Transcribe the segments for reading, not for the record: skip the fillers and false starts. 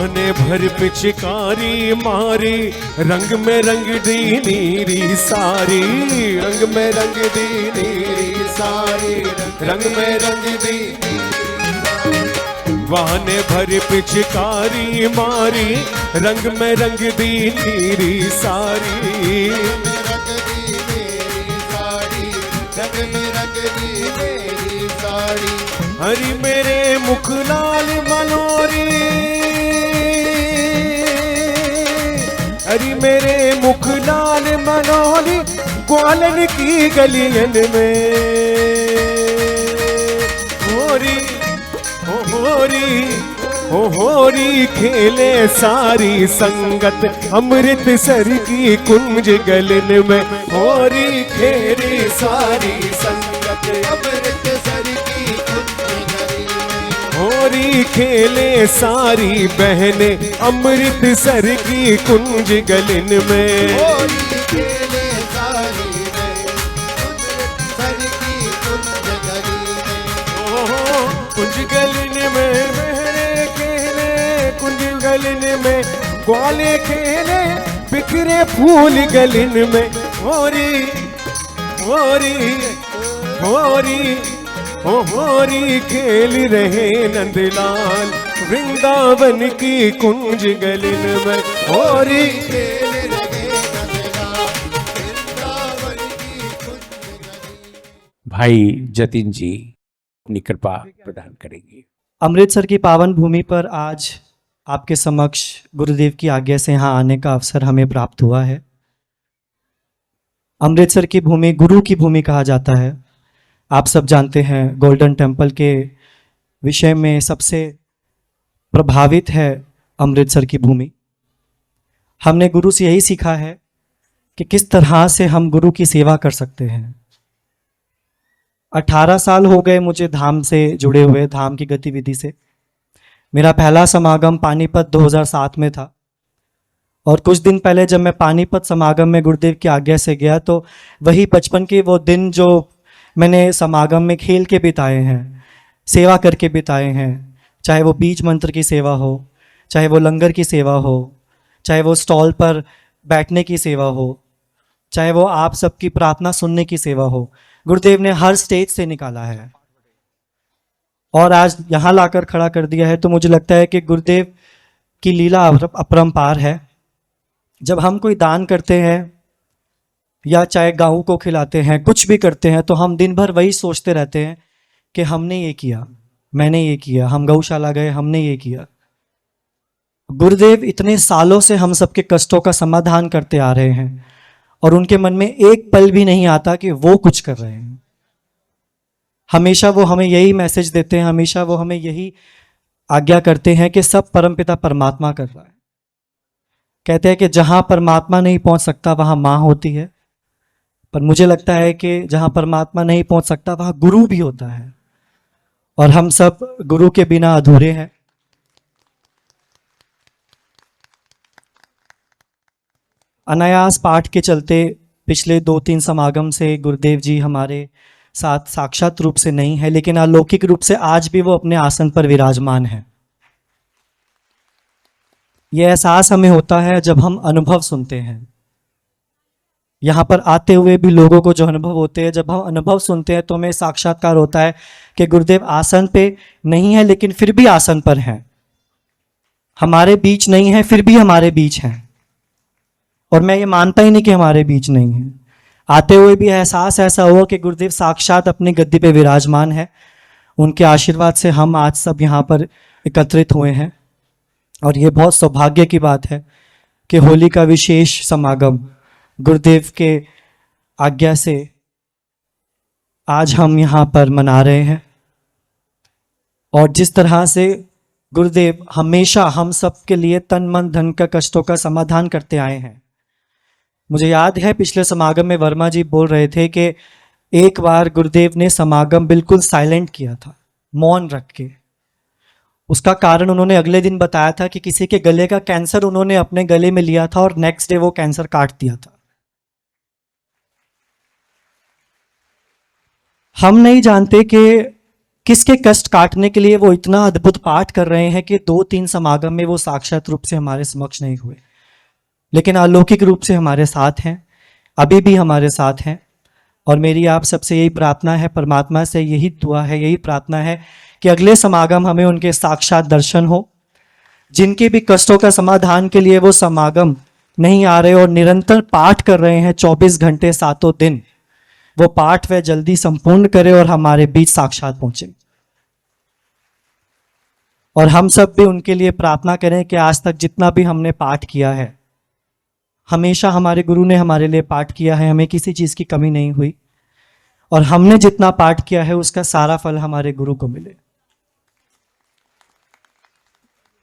बहाने भर पिचकारी मारी, रंग में रंग दी नीरी सारी, रंग में रंग दी नीरी सारी, रंग में रंग दी। बहाने भर पिचकारी मारी, रंग में रंग दी नीरी सारी, हरी मेरे मुख लाल मनोरी, हरी मेरे मुख लाल मनोरी, ग्वालन की गलियन में होरी हो होरी खेले सारी संगत, अमृतसर की कुंज गलन में होरी खेले सारी संगत, अमृतसर की कुंज गलन में होरी खेले सारी बहने, अमृतसर की कुंज गलन में होरी खेले सारी अमृतसर की कुंज गलन में, कुंज गलन में गलन में ग्वाले खेले, बिखरे फूल गलन में होरी होरी होरी होरी खेल रहे नंदलाल, वृंदावन की कुंज गलन में होरी खेल रहे नंदलाल, वृंदावन की कुंज गलन। भाई जतिन जी अपनी कृपा प्रदान करेंगे। अमृतसर की पावन भूमि पर आज आपके समक्ष गुरुदेव की आज्ञा से यहाँ आने का अवसर हमें प्राप्त हुआ है। अमृतसर की भूमि गुरु की भूमि कहा जाता है। आप सब जानते हैं गोल्डन टेम्पल के विषय में सबसे प्रभावित है अमृतसर की भूमि। हमने गुरु से यही सीखा है कि किस तरह से हम गुरु की सेवा कर सकते हैं। 18 साल हो गए मुझे धाम से जुड़े हुए, धाम की गतिविधि से। मेरा पहला समागम पानीपत 2007 में था, और कुछ दिन पहले जब मैं पानीपत समागम में गुरुदेव की आज्ञा से गया, तो वही बचपन के वो दिन जो मैंने समागम में खेल के बिताए हैं, सेवा करके बिताए हैं, चाहे वो बीज मंत्र की सेवा हो, चाहे वो लंगर की सेवा हो, चाहे वो स्टॉल पर बैठने की सेवा हो, चाहे वो आप सबकी प्रार्थना सुनने की सेवा हो, गुरुदेव ने हर स्टेज से निकाला है और आज यहाँ लाकर खड़ा कर दिया है। तो मुझे लगता है कि गुरुदेव की लीला अपरंपार है। जब हम कोई दान करते हैं या चाहे गाँव को खिलाते हैं, कुछ भी करते हैं, तो हम दिन भर वही सोचते रहते हैं कि हमने ये किया, मैंने ये किया, हम गौशाला गए, हमने ये किया। गुरुदेव इतने सालों से हम सबके कष्टों का समाधान करते आ रहे हैं और उनके मन में एक पल भी नहीं आता कि वो कुछ कर रहे हैं। हमेशा वो हमें यही मैसेज देते हैं, हमेशा वो हमें यही आज्ञा करते हैं कि सब परमपिता परमात्मा कर रहा है। कहते हैं कि जहाँ परमात्मा नहीं पहुँच सकता वहाँ माँ होती है, पर मुझे लगता है कि जहाँ परमात्मा नहीं पहुँच सकता वहाँ गुरु भी होता है, और हम सब गुरु के बिना अधूरे हैं। अनायास पाठ के चलते पिछले 2-3 समागम से गुरुदेव जी हमारे साथ साक्षात रूप से नहीं है, लेकिन अलौकिक रूप से आज भी वो अपने आसन पर विराजमान है। यह एहसास हमें होता है जब हम अनुभव सुनते हैं। यहाँ पर आते हुए भी लोगों को जो अनुभव होते हैं, जब हम अनुभव सुनते हैं तो हमें साक्षात्कार होता है कि गुरुदेव आसन पे नहीं है, लेकिन फिर भी आसन पर हैं। हमारे बीच नहीं है, फिर भी हमारे बीच हैं। और मैं ये मानता ही नहीं कि हमारे बीच नहीं है। आते हुए भी एहसास ऐसा हुआ कि गुरुदेव साक्षात अपनी गद्दी पे विराजमान है। उनके आशीर्वाद से हम आज सब यहाँ पर एकत्रित हुए हैं, और ये बहुत सौभाग्य की बात है कि होली का विशेष समागम गुरुदेव के आज्ञा से आज हम यहाँ पर मना रहे हैं। और जिस तरह से गुरुदेव हमेशा हम सब के लिए तन मन धन का कष्टों का समाधान करते आए हैं। मुझे याद है पिछले समागम में वर्मा जी बोल रहे थे कि एक बार गुरुदेव ने समागम बिल्कुल साइलेंट किया था, मौन रख के। उसका कारण उन्होंने अगले दिन बताया था कि किसी के गले का कैंसर उन्होंने अपने गले में लिया था और नेक्स्ट डे वो कैंसर काट दिया था। हम नहीं जानते कि किसके कष्ट काटने के लिए वो इतना अद्भुत पाठ कर रहे हैं कि 2-3 समागम में वो साक्षात रूप से हमारे समक्ष नहीं हुए, लेकिन अलौकिक रूप से हमारे साथ हैं, अभी भी हमारे साथ हैं। और मेरी आप सबसे यही प्रार्थना है, परमात्मा से यही दुआ है, यही प्रार्थना है कि अगले समागम हमें उनके साक्षात दर्शन हो। जिनके भी कष्टों का समाधान के लिए वो समागम नहीं आ रहे और निरंतर पाठ कर रहे हैं 24 घंटे 7 दिन, वो पाठ वह जल्दी संपूर्ण करे और हमारे बीच साक्षात पहुंचे। और हम सब भी उनके लिए प्रार्थना करें कि आज तक जितना भी हमने पाठ किया है, हमेशा हमारे गुरु ने हमारे लिए पाठ किया है, हमें किसी चीज़ की कमी नहीं हुई, और हमने जितना पाठ किया है उसका सारा फल हमारे गुरु को मिले।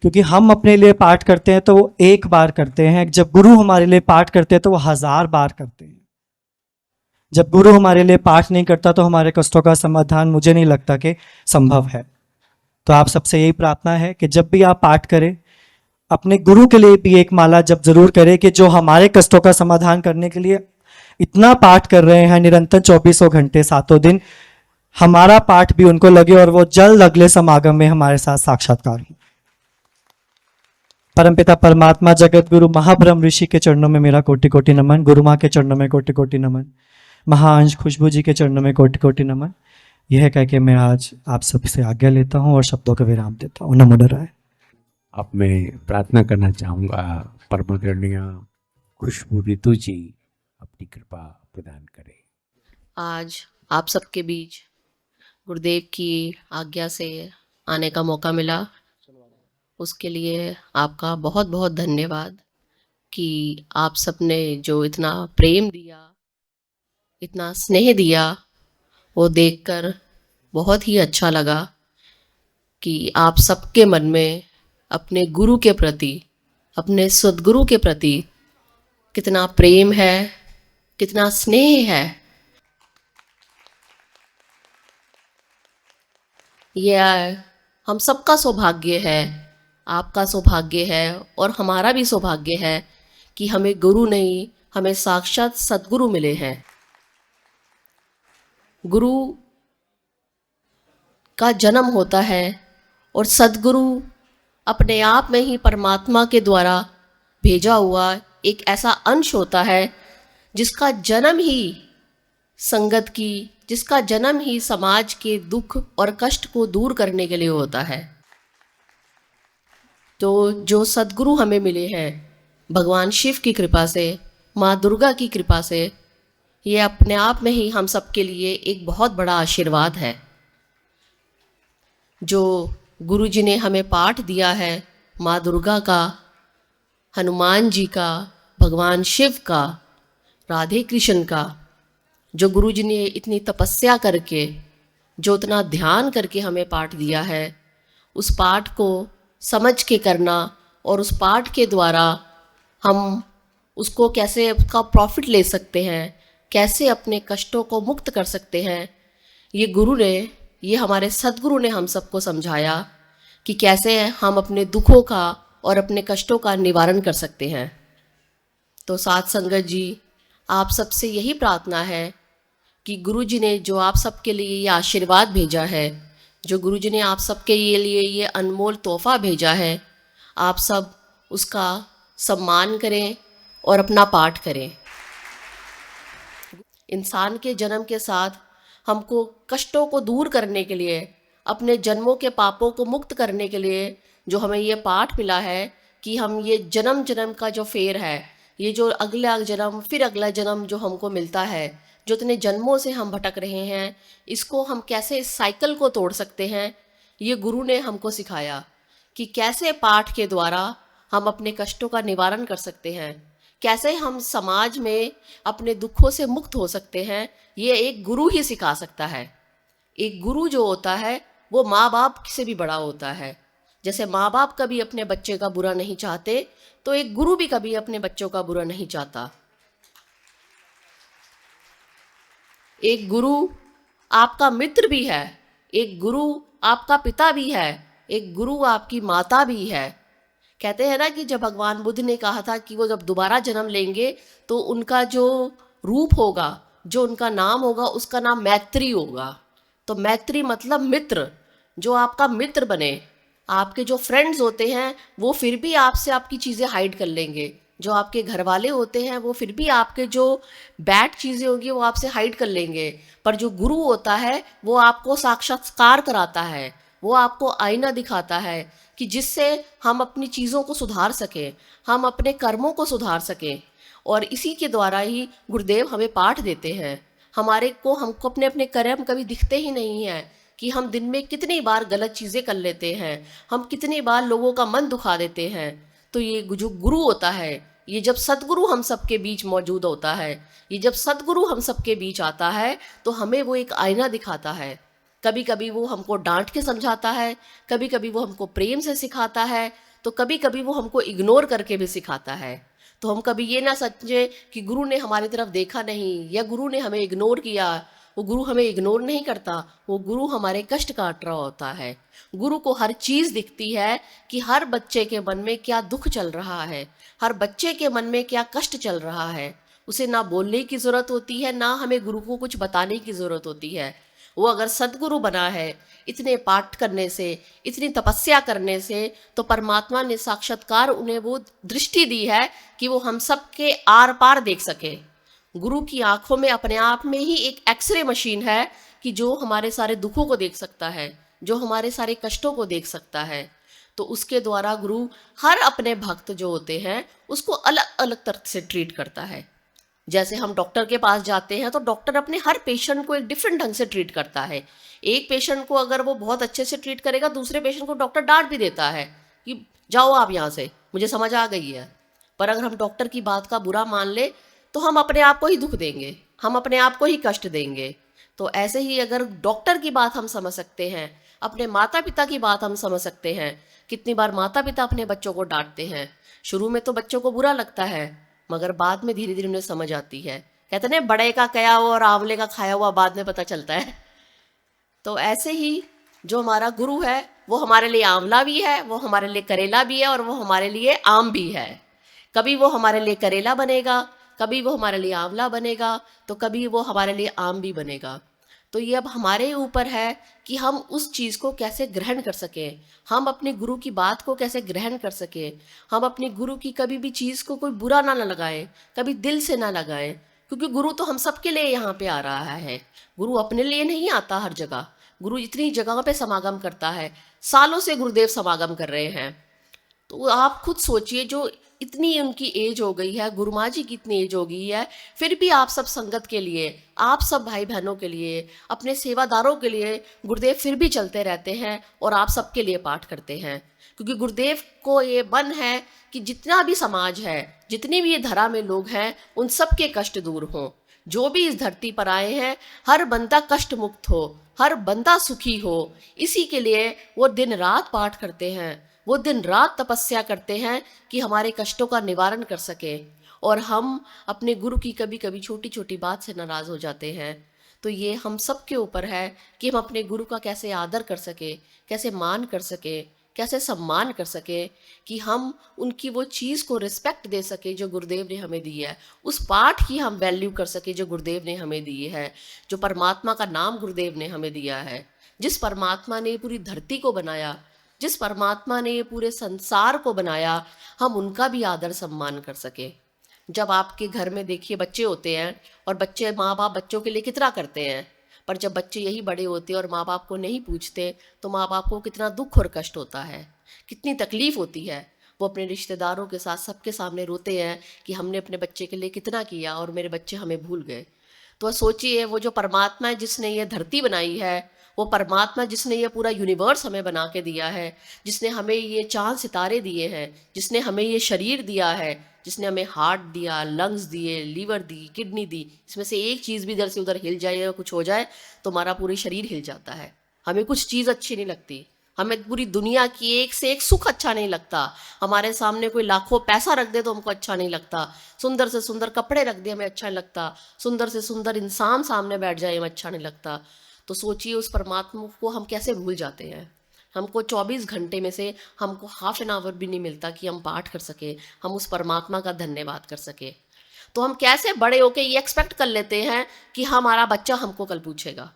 क्योंकि हम अपने लिए पाठ करते हैं तो वो एक बार करते हैं, जब गुरु हमारे लिए पाठ करते हैं तो वो 1000 बार करते हैं। जब गुरु हमारे लिए पाठ नहीं करता तो हमारे कष्टों का समाधान मुझे नहीं लगता कि संभव है। तो आप सबसे यही प्रार्थना है कि जब भी आप पाठ करें, अपने गुरु के लिए भी एक माला जब जरूर करें कि जो हमारे कष्टों का समाधान करने के लिए इतना पाठ कर रहे हैं निरंतर 24 घंटे 7 दिन, हमारा पाठ भी उनको लगे और वो जल्द अगले समागम में हमारे साथ साक्षात्कार हो। परमपिता परमात्मा जगत गुरु महाब्रह्म ऋषि के चरणों में मेरा कोटि कोटि नमन, गुरु माँ के चरणों में कोटि कोटि नमन, महाअंश खुशबू जी के चरणों में कोटि कोटि नमन। यह कह के मैं आज आप सबसे आज्ञा लेता हूँ और शब्दों का विराम देता हूँ। नमो नारायण। अब मैं प्रार्थना करना चाहूँगा, परमादरणीय खुशबू ऋतु जी अपनी कृपा प्रदान करें। आज आप सबके बीच गुरुदेव की आज्ञा से आने का मौका मिला, उसके लिए आपका बहुत बहुत धन्यवाद कि आप सबने जो इतना प्रेम दिया, इतना स्नेह दिया, वो देखकर बहुत ही अच्छा लगा कि आप सबके मन में अपने गुरु के प्रति, अपने सद्गुरु के प्रति कितना प्रेम है, कितना स्नेह है। यह हम सबका सौभाग्य है, आपका सौभाग्य है और हमारा भी सौभाग्य है कि हमें गुरु नहीं, हमें साक्षात सद्गुरु मिले हैं। गुरु का जन्म होता है और सद्गुरु अपने आप में ही परमात्मा के द्वारा भेजा हुआ एक ऐसा अंश होता है जिसका जन्म ही संगत की, जिसका जन्म ही समाज के दुख और कष्ट को दूर करने के लिए होता है। तो जो सद्गुरु हमें मिले हैं भगवान शिव की कृपा से, माँ दुर्गा की कृपा से, ये अपने आप में ही हम सबके लिए एक बहुत बड़ा आशीर्वाद है। जो गुरु जी ने हमें पाठ दिया है माँ दुर्गा का, हनुमान जी का, भगवान शिव का, राधे कृष्ण का, जो गुरु जी ने इतनी तपस्या करके, जो इतना ध्यान करके हमें पाठ दिया है, उस पाठ को समझ के करना और उस पाठ के द्वारा हम उसको कैसे उसका प्रॉफिट ले सकते हैं, कैसे अपने कष्टों को मुक्त कर सकते हैं, ये गुरु ने, ये हमारे सद्गुरु ने हम सबको समझाया कि कैसे हम अपने दुखों का और अपने कष्टों का निवारण कर सकते हैं। तो साथ संगत जी, आप सबसे यही प्रार्थना है कि गुरु जी ने जो आप सबके लिए ये आशीर्वाद भेजा है, जो गुरु जी ने आप सबके लिए ये अनमोल तोहफा भेजा है, आप सब उसका सम्मान करें और अपना पाठ करें। इंसान के जन्म के साथ हमको कष्टों को दूर करने के लिए, अपने जन्मों के पापों को मुक्त करने के लिए जो हमें ये पाठ मिला है कि हम ये जन्म जन्म का जो फेर है, ये जो अगला जन्म फिर अगला जन्म जो हमको मिलता है, जो इतने जन्मों से हम भटक रहे हैं, इसको हम कैसे इस साइकिल को तोड़ सकते हैं, ये गुरु ने हमको सिखाया कि कैसे पाठ के द्वारा हम अपने कष्टों का निवारण कर सकते हैं, कैसे हम समाज में अपने दुखों से मुक्त हो सकते हैं। ये एक गुरु ही सिखा सकता है। एक गुरु जो होता है वो माँ बाप से भी बड़ा होता है। जैसे माँ बाप कभी अपने बच्चे का बुरा नहीं चाहते, तो एक गुरु भी कभी अपने बच्चों का बुरा नहीं चाहता। एक गुरु आपका मित्र भी है, एक गुरु आपका पिता भी है, एक गुरु आपकी माता भी है। कहते हैं ना कि जब भगवान बुद्ध ने कहा था कि वो जब दोबारा जन्म लेंगे तो उनका जो रूप होगा, जो उनका नाम होगा, उसका नाम मैत्री होगा। तो मैत्री मतलब मित्र। जो आपका मित्र बने। आपके जो फ्रेंड्स होते हैं वो फिर भी आपसे आपकी चीज़ें हाइड कर लेंगे। जो आपके घर वाले होते हैं वो फिर भी आपके जो बैड चीज़ें होंगी वो आपसे हाइड कर लेंगे। पर जो गुरु होता है वो आपको साक्षात्कार कराता है, वो आपको आईना दिखाता है कि जिससे हम अपनी चीज़ों को सुधार सकें, हम अपने कर्मों को सुधार सकें। और इसी के द्वारा ही गुरुदेव हमें पाठ देते हैं। हमको अपने अपने कर्म कभी दिखते ही नहीं हैं कि हम दिन में कितनी बार गलत चीज़ें कर लेते हैं, हम कितनी बार लोगों का मन दुखा देते हैं। तो ये जो गुरु होता है, ये जब सदगुरु हम सबके बीच मौजूद होता है, ये जब सदगुरु हम सबके बीच आता है तो हमें वो एक आईना दिखाता है। कभी कभी वो हमको डांट के समझाता है, कभी कभी वो हमको प्रेम से सिखाता है, तो कभी कभी वो हमको इग्नोर करके भी सिखाता है। तो हम कभी ये ना समझे कि गुरु ने हमारी तरफ देखा नहीं या गुरु ने हमें इग्नोर किया। वो गुरु हमें इग्नोर नहीं करता, वो गुरु हमारे कष्ट काट रहा होता है। गुरु को हर चीज़ दिखती है कि हर बच्चे के मन में क्या दुख चल रहा है, हर बच्चे के मन में क्या कष्ट चल रहा है। उसे ना बोलने की ज़रूरत होती है, ना हमें गुरु को कुछ बताने की ज़रूरत होती है। वो अगर सदगुरु बना है इतने पाठ करने से, इतनी तपस्या करने से, तो परमात्मा ने साक्षात्कार उन्हें वो दृष्टि दी है कि वो हम सब के आर पार देख सके। गुरु की आंखों में अपने आप में ही एक एक्सरे मशीन है कि जो हमारे सारे दुखों को देख सकता है, जो हमारे सारे कष्टों को देख सकता है। तो उसके द्वारा गुरु हर अपने भक्त जो होते हैं उसको अलग अलग तरह से ट्रीट करता है। जैसे हम डॉक्टर के पास जाते हैं तो डॉक्टर अपने हर पेशेंट को एक डिफरेंट ढंग से ट्रीट करता है। एक पेशेंट को अगर वो बहुत अच्छे से ट्रीट करेगा, दूसरे पेशेंट को डॉक्टर डांट भी देता है कि जाओ आप यहाँ से, मुझे समझ आ गई है। पर अगर हम डॉक्टर की बात का बुरा मान ले तो हम अपने आप को ही दुख देंगे, हम अपने आप को ही कष्ट देंगे। तो ऐसे ही अगर डॉक्टर की बात हम समझ सकते हैं, अपने माता पिता की बात हम समझ सकते हैं। कितनी बार माता पिता अपने बच्चों को डांटते हैं, शुरू में तो बच्चों को बुरा लगता है, मगर बाद में धीरे धीरे उन्हें समझ आती है। कहते हैं बड़े का कया हुआ और आंवले का खाया हुआ बाद में पता चलता है। तो ऐसे ही जो हमारा गुरु है वो हमारे लिए आंवला भी है, वो हमारे लिए करेला भी है और वो हमारे लिए आम भी है। कभी वो हमारे लिए करेला बनेगा, कभी वो हमारे लिए आंवला बनेगा, तो कभी वो हमारे लिए आम भी बनेगा। तो ये अब हमारे ऊपर है कि हम उस चीज़ को कैसे ग्रहण कर सकें, हम अपने गुरु की बात को कैसे ग्रहण कर सकें। हम अपने गुरु की कभी भी चीज़ को कोई बुरा ना लगाएं, कभी दिल से ना लगाएं, क्योंकि गुरु तो हम सबके लिए यहाँ पे आ रहा है। गुरु अपने लिए नहीं आता हर जगह, गुरु इतनी जगह पे समागम करता है। सालों से गुरुदेव समागम कर रहे हैं। तो आप खुद सोचिए, जो इतनी उनकी एज हो गई है, गुरु माँ जी की इतनी एज हो गई है, फिर भी आप सब संगत के लिए, आप सब भाई बहनों के लिए, अपने सेवादारों के लिए गुरुदेव फिर भी चलते रहते हैं और आप सबके लिए पाठ करते हैं। क्योंकि गुरुदेव को ये मन है कि जितना भी समाज है, जितनी भी ये धरा में लोग हैं, उन सब के कष्ट दूर हों। जो भी इस धरती पर आए हैं, हर बंदा कष्ट मुक्त हो, हर बंदा सुखी हो। इसी के लिए वो दिन रात पाठ करते हैं, वो दिन रात तपस्या करते हैं कि हमारे कष्टों का निवारण कर सके। और हम अपने गुरु की कभी कभी छोटी छोटी बात से नाराज़ हो जाते हैं। तो ये हम सब के ऊपर है कि हम अपने गुरु का कैसे आदर कर सके, कैसे मान कर सके, कैसे सम्मान कर सके, कि हम उनकी वो चीज़ को रिस्पेक्ट दे सके जो गुरुदेव ने हमें दी है, उस पाठ की हम वैल्यू कर सके जो गुरुदेव ने हमें दी है, जो परमात्मा का नाम गुरुदेव ने हमें दिया है। जिस परमात्मा ने पूरी धरती को बनाया, जिस परमात्मा ने ये पूरे संसार को बनाया, हम उनका भी आदर सम्मान कर सके। जब आपके घर में देखिए बच्चे होते हैं और बच्चे, माँ बाप बच्चों के लिए कितना करते हैं, पर जब बच्चे यही बड़े होते हैं और माँ बाप को नहीं पूछते तो माँ बाप को कितना दुख और कष्ट होता है, कितनी तकलीफ़ होती है। वो अपने रिश्तेदारों के साथ सबके सामने रोते हैं कि हमने अपने बच्चे के लिए कितना किया और मेरे बच्चे हमें भूल गए। तो सोचिए, वो जो परमात्मा है जिसने ये धरती बनाई है, वो परमात्मा जिसने ये पूरा यूनिवर्स हमें बना के दिया है, जिसने हमें ये चांद सितारे दिए हैं, जिसने हमें ये शरीर दिया है, जिसने हमें हार्ट दिया, लंग्स दिए, लीवर दी, किडनी दी, इसमें से एक चीज़ भी इधर से उधर हिल जाए या कुछ हो जाए तो हमारा पूरी शरीर हिल जाता है। हमें कुछ चीज़ अच्छी नहीं लगती, हमें पूरी दुनिया की एक से एक सुख अच्छा नहीं लगता। हमारे सामने कोई लाखों पैसा रख दे तो हमको अच्छा नहीं लगता, सुंदर से सुंदर कपड़े रख दे हमें अच्छा नहीं लगता, सुंदर से सुंदर इंसान सामने बैठ जाए हमें अच्छा नहीं लगता। तो सोचिए, उस परमात्मा को हम कैसे भूल जाते हैं। हमको 24 घंटे में से हमको हाफ एन आवर भी नहीं मिलता कि हम पाठ कर सके, हम उस परमात्मा का धन्यवाद कर सके। तो हम कैसे बड़े होके ये एक्सपेक्ट कर लेते हैं कि हमारा बच्चा हमको कल पूछेगा।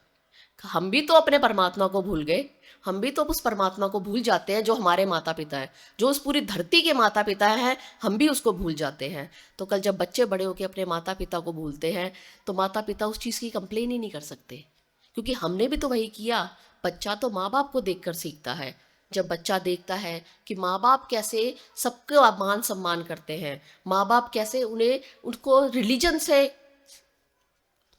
हम भी तो अपने परमात्मा को भूल गए, हम भी तो उस परमात्मा को भूल जाते हैं जो हमारे माता पिता हैं, जो उस पूरी धरती के माता पिता हैं, हम भी उसको भूल जाते हैं। तो कल जब बच्चे बड़े होकर अपने माता पिता को भूलते हैं तो माता पिता उस चीज़ की कंप्लेन ही नहीं कर सकते, क्योंकि हमने भी तो वही किया। बच्चा तो माँ बाप को देखकर सीखता है। जब बच्चा देखता है कि माँ बाप कैसे सबको मान सम्मान करते हैं, माँ बाप कैसे उनको रिलीजन से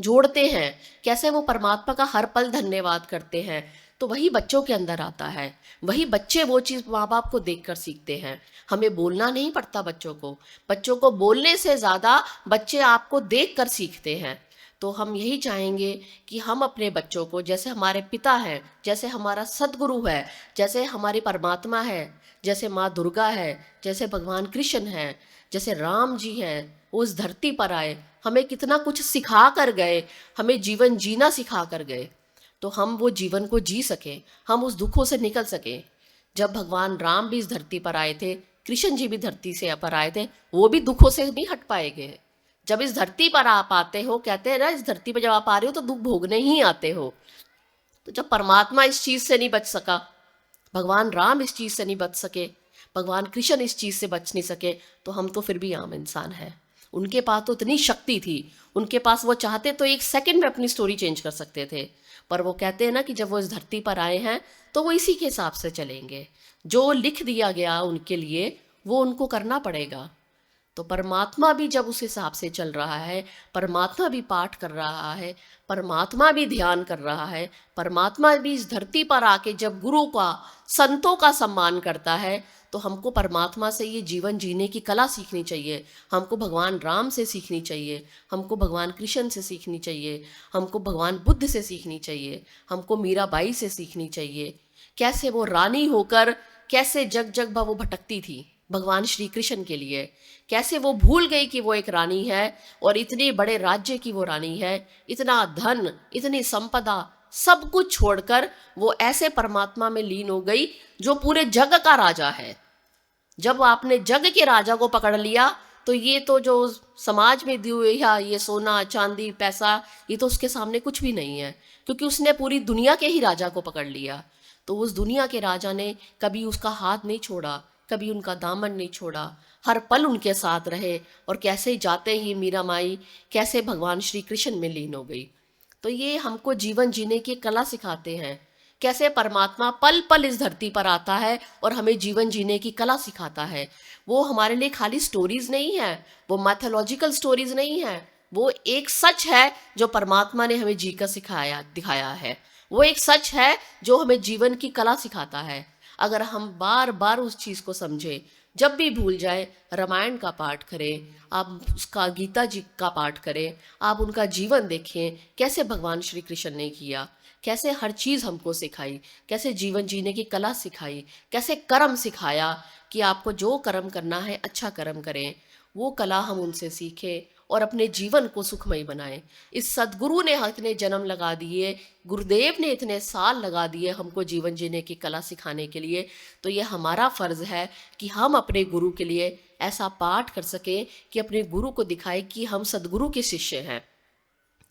जोड़ते हैं, कैसे वो परमात्मा का हर पल धन्यवाद करते हैं, तो वही बच्चों के अंदर आता है। वही बच्चे वो चीज़ माँ बाप को देखकर सीखते हैं। हमें बोलना नहीं पड़ता बच्चों को बोलने से ज़्यादा बच्चे आपको देखकर सीखते हैं। तो हम यही चाहेंगे कि हम अपने बच्चों को, जैसे हमारे पिता हैं, जैसे हमारा सदगुरु है, जैसे हमारी परमात्मा है, जैसे माँ दुर्गा है, जैसे भगवान कृष्ण है, जैसे राम जी हैं, वो इस धरती पर आए, हमें कितना कुछ सिखा कर गए, हमें जीवन जीना सिखा कर गए, तो हम वो जीवन को जी सकें, हम उस दुखों से निकल सकें। जब भगवान राम भी इस धरती पर आए थे, कृष्ण जी भी धरती से पर आए थे, वो भी दुखों से नहीं हट पाएंगे। जब इस धरती पर आप आते हो, कहते हैं ना, इस धरती पर जब आप आ रहे हो तो दुख भोगने ही आते हो। तो जब परमात्मा इस चीज़ से नहीं बच सका, भगवान राम इस चीज़ से नहीं बच सके, भगवान कृष्ण इस चीज़ से बच नहीं सके, तो हम तो फिर भी आम इंसान हैं। उनके पास तो इतनी शक्ति थी, उनके पास वो चाहते तो 1 सेकंड में अपनी स्टोरी चेंज कर सकते थे, पर वो कहते हैं ना कि जब वो इस धरती पर आए हैं तो वो इसी के हिसाब से चलेंगे। जो लिख दिया गया उनके लिए वो उनको करना पड़ेगा। तो परमात्मा भी जब उस हिसाब से चल रहा है, परमात्मा भी पाठ कर रहा है, परमात्मा भी ध्यान कर रहा है, परमात्मा भी इस धरती पर आके जब गुरु का, संतों का सम्मान करता है, तो हमको परमात्मा से ये जीवन जीने की कला सीखनी चाहिए। हमको भगवान राम से सीखनी चाहिए, हमको भगवान कृष्ण से सीखनी चाहिए, हमको भगवान बुद्ध से सीखनी चाहिए, हमको मीराबाई से सीखनी चाहिए। कैसे वो रानी होकर कैसे जग जग वो भटकती थी भगवान श्री कृष्ण के लिए, कैसे वो भूल गई कि वो एक रानी है और इतने बड़े राज्य की वो रानी है, इतना धन, इतनी संपदा, सब कुछ छोड़कर वो ऐसे परमात्मा में लीन हो गई जो पूरे जग का राजा है। जब आपने जग के राजा को पकड़ लिया तो ये तो जो समाज में दिए हुए या ये सोना चांदी पैसा, ये तो उसके सामने कुछ भी नहीं है, क्योंकि उसने पूरी दुनिया के ही राजा को पकड़ लिया। तो उस दुनिया के राजा ने कभी उसका हाथ नहीं छोड़ा, कभी उनका दामन नहीं छोड़ा, हर पल उनके साथ रहे, और कैसे जाते ही मीरा माई कैसे भगवान श्री कृष्ण में लीन हो गई। तो ये हमको जीवन जीने की कला सिखाते हैं, कैसे परमात्मा पल पल इस धरती पर आता है और हमें जीवन जीने की कला सिखाता है। वो हमारे लिए खाली स्टोरीज नहीं है, वो मैथोलॉजिकल स्टोरीज नहीं है, वो एक सच है जो परमात्मा ने हमें जीकर दिखाया है। वो एक सच है जो हमें जीवन की कला सिखाता है। अगर हम बार बार उस चीज़ को समझें, जब भी भूल जाए रामायण का पाठ करें, आप उसका गीता जी का पाठ करें, आप उनका जीवन देखें, कैसे भगवान श्री कृष्ण ने किया, कैसे हर चीज़ हमको सिखाई, कैसे जीवन जीने की कला सिखाई, कैसे कर्म सिखाया कि आपको जो कर्म करना है अच्छा कर्म करें। वो कला हम उनसे सीखें और अपने जीवन को सुखमय बनाएं। इस सदगुरु ने इतने जन्म लगा दिए, गुरुदेव ने इतने साल लगा दिए हमको जीवन जीने की कला सिखाने के लिए, तो ये हमारा फ़र्ज़ है कि हम अपने गुरु के लिए ऐसा पाठ कर सकें कि अपने गुरु को दिखाएं कि हम सदगुरु के शिष्य हैं।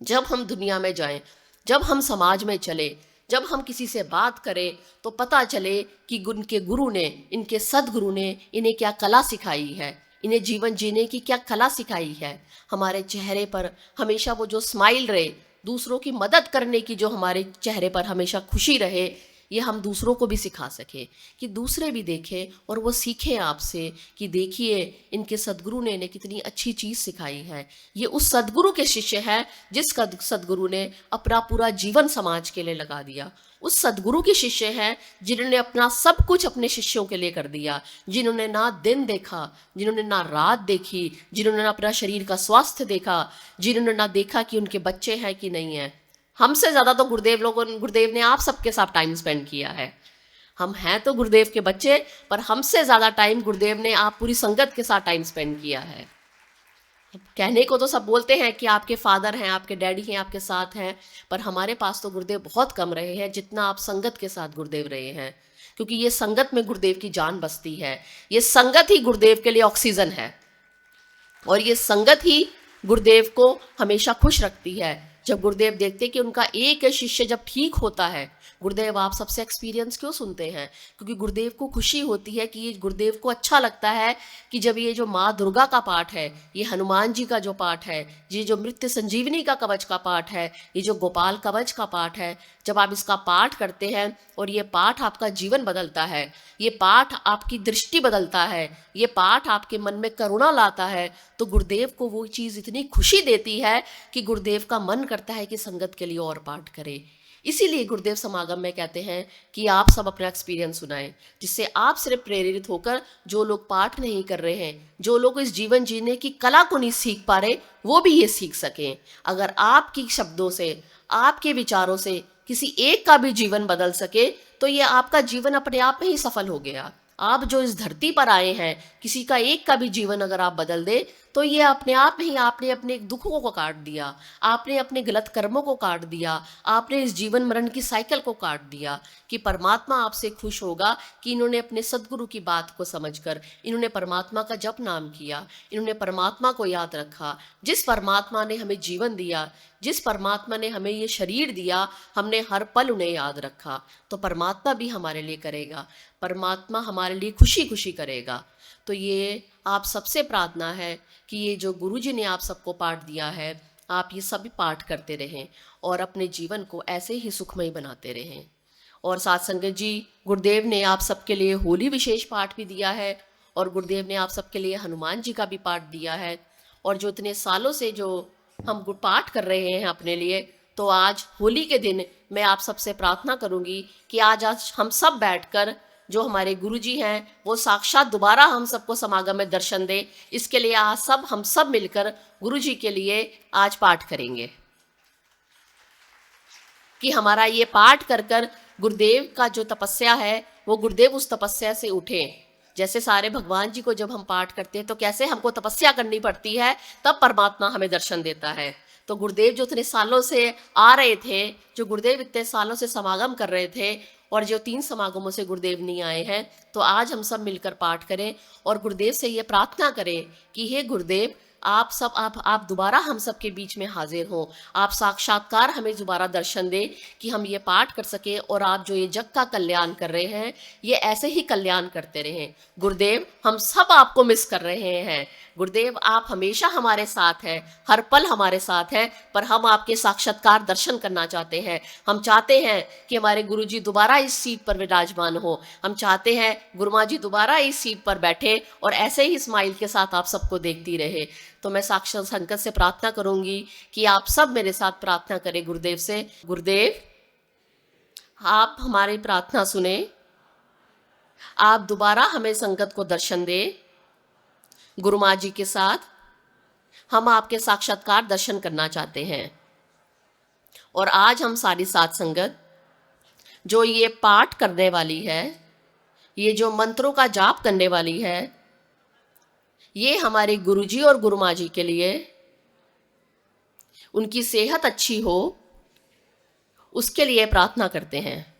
जब हम दुनिया में जाएं, जब हम समाज में चले, जब हम किसी से बात करें, तो पता चले कि उनके गुरु ने, इनके सदगुरु ने इन्हें क्या कला सिखाई है, इन्हें जीवन जीने की क्या कला सिखाई है। हमारे चेहरे पर हमेशा वो जो स्माइल रहे, दूसरों की मदद करने की जो हमारे चेहरे पर हमेशा खुशी रहे, ये हम दूसरों को भी सिखा सकें कि दूसरे भी देखें और वो सीखें आपसे कि देखिए इनके सदगुरु ने इन्हें कितनी अच्छी चीज़ सिखाई है। ये उस सदगुरु के शिष्य हैं जिस सदगुरु ने अपना पूरा जीवन समाज के लिए लगा दिया। उस सदगुरु के शिष्य हैं जिन्होंने अपना सब कुछ अपने शिष्यों के लिए कर दिया, जिन्होंने ना दिन देखा, जिन्होंने ना रात देखी, जिन्होंने ना अपना शरीर का स्वास्थ्य देखा, जिन्होंने ना देखा कि उनके बच्चे हैं कि नहीं हैं। हमसे ज़्यादा तो गुरुदेव ने आप सबके साथ टाइम स्पेंड किया है। हम हैं तो गुरुदेव के बच्चे, पर हमसे ज़्यादा टाइम गुरुदेव ने आप पूरी संगत के साथ टाइम स्पेंड किया है। कहने को तो सब बोलते हैं कि आपके फादर हैं, आपके डैडी हैं, आपके साथ हैं, पर हमारे पास तो गुरुदेव बहुत कम रहे हैं जितना आप संगत के साथ गुरुदेव रहे हैं, क्योंकि ये संगत में गुरुदेव की जान बसती है। ये संगत ही गुरुदेव के लिए ऑक्सीजन है और ये संगत ही गुरुदेव को हमेशा खुश रखती है। जब गुरुदेव देखते कि उनका एक शिष्य जब ठीक होता है, गुरुदेव आप सबसे एक्सपीरियंस क्यों सुनते हैं? क्योंकि गुरुदेव को खुशी होती है कि ये गुरुदेव को अच्छा लगता है कि जब ये जो माँ दुर्गा का पाठ है, ये हनुमान जी का जो पाठ है, ये जो मृत्यु संजीवनी का कवच का पाठ है, ये जो गोपाल कवच का पाठ है, जब आप इसका पाठ करते हैं और ये पाठ आपका जीवन बदलता है, ये पाठ आपकी दृष्टि बदलता है, ये पाठ आपके मन में करुणा लाता है, तो गुरुदेव को वो चीज़ इतनी खुशी देती है कि गुरुदेव का मन करता है कि संगत के लिए और पाठ करे। इसीलिए गुरुदेव समागम में कहते हैं कि आप सब अपना एक्सपीरियंस सुनाएं, जिससे आप सिर्फ प्रेरित होकर जो लोग पाठ नहीं कर रहे हैं, जो लोग इस जीवन जीने की कला को नहीं सीख पा रहे, वो भी ये सीख सकें। अगर आपकी शब्दों से, आपके विचारों से किसी एक का भी जीवन बदल सके तो ये आपका जीवन अपने आप में ही सफल हो गया। आप जो इस धरती पर आए हैं, किसी का एक का भी जीवन अगर आप बदल दे तो ये अपने आप में ही आपने अपने दुखों को काट दिया, आपने अपने गलत कर्मों को काट दिया, आपने इस जीवन मरण की साइकिल को काट दिया। कि परमात्मा आपसे खुश होगा कि इन्होंने अपने सदगुरु की बात को समझकर, इन्होंने परमात्मा का जप नाम किया, इन्होंने परमात्मा को याद रखा। जिस परमात्मा ने हमें जीवन दिया, जिस परमात्मा ने हमें ये शरीर दिया, हमने हर पल उन्हें याद रखा, तो परमात्मा भी हमारे लिए करेगा, परमात्मा हमारे लिए खुशी खुशी करेगा। तो ये आप सबसे प्रार्थना है कि ये जो गुरुजी ने आप सबको पाठ दिया है, आप ये सभी पाठ करते रहें और अपने जीवन को ऐसे ही सुखमय बनाते रहें। और साथ संगत जी, गुरुदेव ने आप सबके लिए होली विशेष पाठ भी दिया है और गुरुदेव ने आप सबके लिए हनुमान जी का भी पाठ दिया है। और जो इतने सालों से जो हम पाठ कर रहे हैं अपने लिए, तो आज होली के दिन मैं आप सबसे प्रार्थना करूंगी कि आज हम सब बैठकर जो हमारे गुरुजी हैं वो साक्षात दोबारा हम सबको समागम में दर्शन दे। इसके लिए आज हम सब मिलकर गुरुजी के लिए आज पाठ करेंगे कि हमारा ये पाठ कर कर गुरुदेव का जो तपस्या है वो गुरुदेव उस तपस्या से उठे। जैसे सारे भगवान जी को जब हम पाठ करते हैं तो कैसे हमको तपस्या करनी पड़ती है, तब परमात्मा हमें दर्शन देता है। तो गुरुदेव जो इतने सालों से आ रहे थे, जो गुरुदेव इतने सालों से समागम कर रहे थे और जो 3 समागमों से गुरुदेव नहीं आए हैं, तो आज हम सब मिलकर पाठ करें और गुरुदेव से ये प्रार्थना करें कि हे गुरुदेव, आप दोबारा हम सब के बीच में हाजिर हो, आप साक्षात्कार हमें दोबारा दर्शन दें कि हम ये पाठ कर सकें और आप जो ये जग का कल्याण कर रहे हैं ये ऐसे ही कल्याण करते रहें। गुरुदेव, हम सब आपको मिस कर रहे हैं। गुरुदेव, आप हमेशा हमारे साथ हैं, हर पल हमारे साथ हैं, पर हम आपके साक्षात्कार दर्शन करना चाहते हैं। हम चाहते हैं कि हमारे गुरुजी दोबारा इस सीट पर विराजमान हो। हम चाहते हैं गुरुमा जी दोबारा इस सीट पर बैठे और ऐसे ही स्माइल के साथ आप सबको देखती रहे। तो मैं साक्षात संगत से प्रार्थना करूंगी कि आप सब मेरे साथ प्रार्थना करें गुरुदेव से। गुरुदेव, आप हमारी प्रार्थना सुने, आप दोबारा हमें संगत को दर्शन दें। गुरु माँ जी के साथ हम आपके साक्षात्कार दर्शन करना चाहते हैं। और आज हम सारी साथ संगत जो ये पाठ करने वाली है, ये जो मंत्रों का जाप करने वाली है, ये हमारे गुरुजी और गुरु माँ जी के लिए उनकी सेहत अच्छी हो, उसके लिए प्रार्थना करते हैं।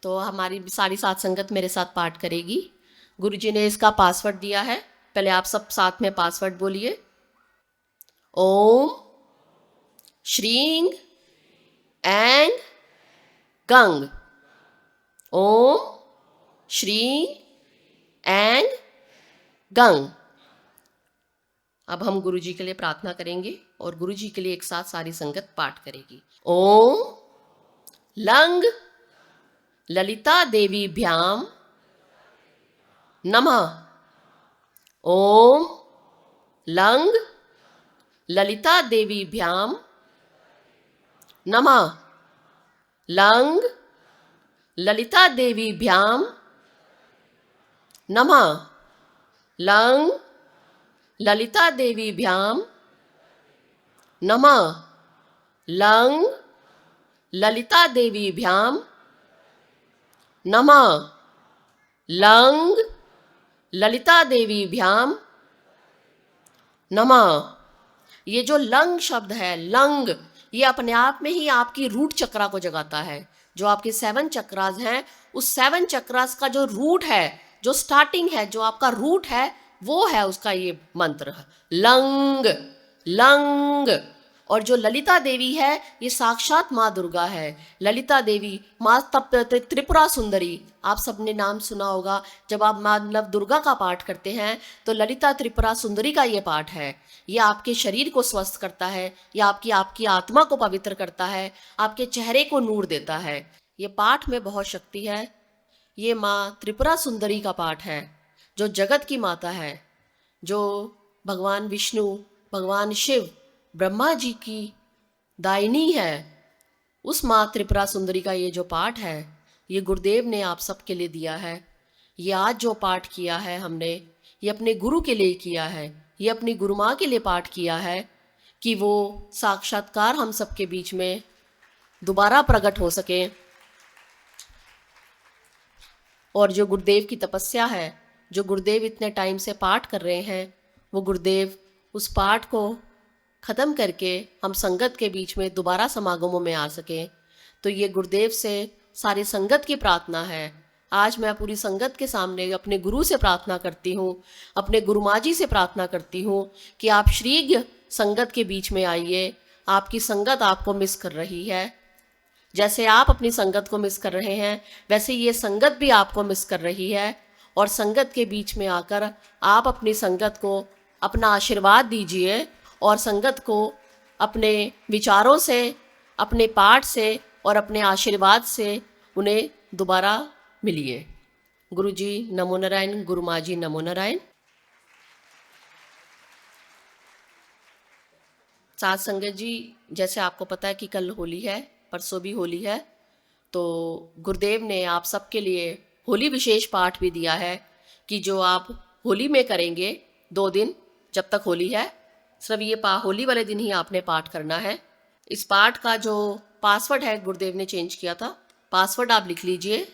तो हमारी सारी साथ संगत मेरे साथ पाठ करेगी। गुरुजी ने इसका पासवर्ड दिया है, पहले आप सब साथ में पासवर्ड बोलिए। ओम श्रींग एंग गंग। ओम श्रींग एंग गंग। अब हम गुरुजी के लिए प्रार्थना करेंगे और गुरुजी के लिए एक साथ सारी संगत पाठ करेगी। ओम लंग ललिता देवी भ्याम नमः। ओम लंग ललिता देवी भ्याम नमः। लंग ललिता देवी भ्याम नमः। लंग ललिता देवी भ्याम नमः। लंग ललिता देवी भ्याम नमः। लंग ललिता देवी भ्याम नमः। ये जो लंग शब्द है, लंग, ये अपने आप में ही आपकी रूट चक्रा को जगाता है। जो आपके 7 चक्रास हैं, उस 7 चक्रास का जो रूट है, जो स्टार्टिंग है, जो आपका रूट है, वो है उसका ये मंत्र। लंग लंग और जो ललिता देवी है ये साक्षात माँ दुर्गा है। ललिता देवी माँ त्रिपुरा सुंदरी, आप सबने नाम सुना होगा। जब आप माँ नव दुर्गा का पाठ करते हैं तो ललिता त्रिपुरा सुंदरी का ये पाठ है। ये आपके शरीर को स्वस्थ करता है, ये आपकी आत्मा को पवित्र करता है, आपके चेहरे को नूर देता है। ये पाठ में बहुत शक्ति है। ये माँ त्रिपुरा सुंदरी का पाठ है जो जगत की माता है, जो भगवान विष्णु, भगवान शिव, ब्रह्मा जी की दायनी है। उस माँ त्रिपुरा सुंदरी का ये जो पाठ है ये गुरुदेव ने आप सबके लिए दिया है। ये आज जो पाठ किया है हमने, ये अपने गुरु के लिए किया है, ये अपनी गुरु माँ के लिए पाठ किया है कि वो साक्षात्कार हम सबके बीच में दोबारा प्रकट हो सके। और जो गुरुदेव की तपस्या है, जो गुरुदेव इतने टाइम से पाठ कर रहे हैं, वो गुरुदेव उस पाठ को ख़त्म करके हम संगत के बीच में दोबारा समागमों में आ सकें। तो ये गुरुदेव से सारी संगत की प्रार्थना है। आज मैं पूरी संगत के सामने अपने गुरु से प्रार्थना करती हूँ, अपने गुरु माँ जी से प्रार्थना करती हूँ कि आप शीघ्र संगत के बीच में आइए। आपकी संगत आपको मिस कर रही है। जैसे आप अपनी संगत को मिस कर रहे हैं, वैसे ये संगत भी आपको मिस कर रही है। और संगत के बीच में आकर आप अपनी संगत को अपना आशीर्वाद दीजिए और संगत को अपने विचारों से, अपने पाठ से और अपने आशीर्वाद से उन्हें दोबारा मिलिए। गुरु जी नमो नारायण, गुरु माँ जी नमो नारायण। साथ संगत जी, जैसे आपको पता है कि कल होली है, परसों भी होली है, तो गुरुदेव ने आप सबके लिए होली विशेष पाठ भी दिया है कि जो आप होली में करेंगे 2 दिन जब तक होली है, सिर्फ ये होली वाले दिन ही आपने पाठ करना है। इस पाठ का जो पासवर्ड है गुरुदेव ने चेंज किया था। पासवर्ड आप लिख लीजिए,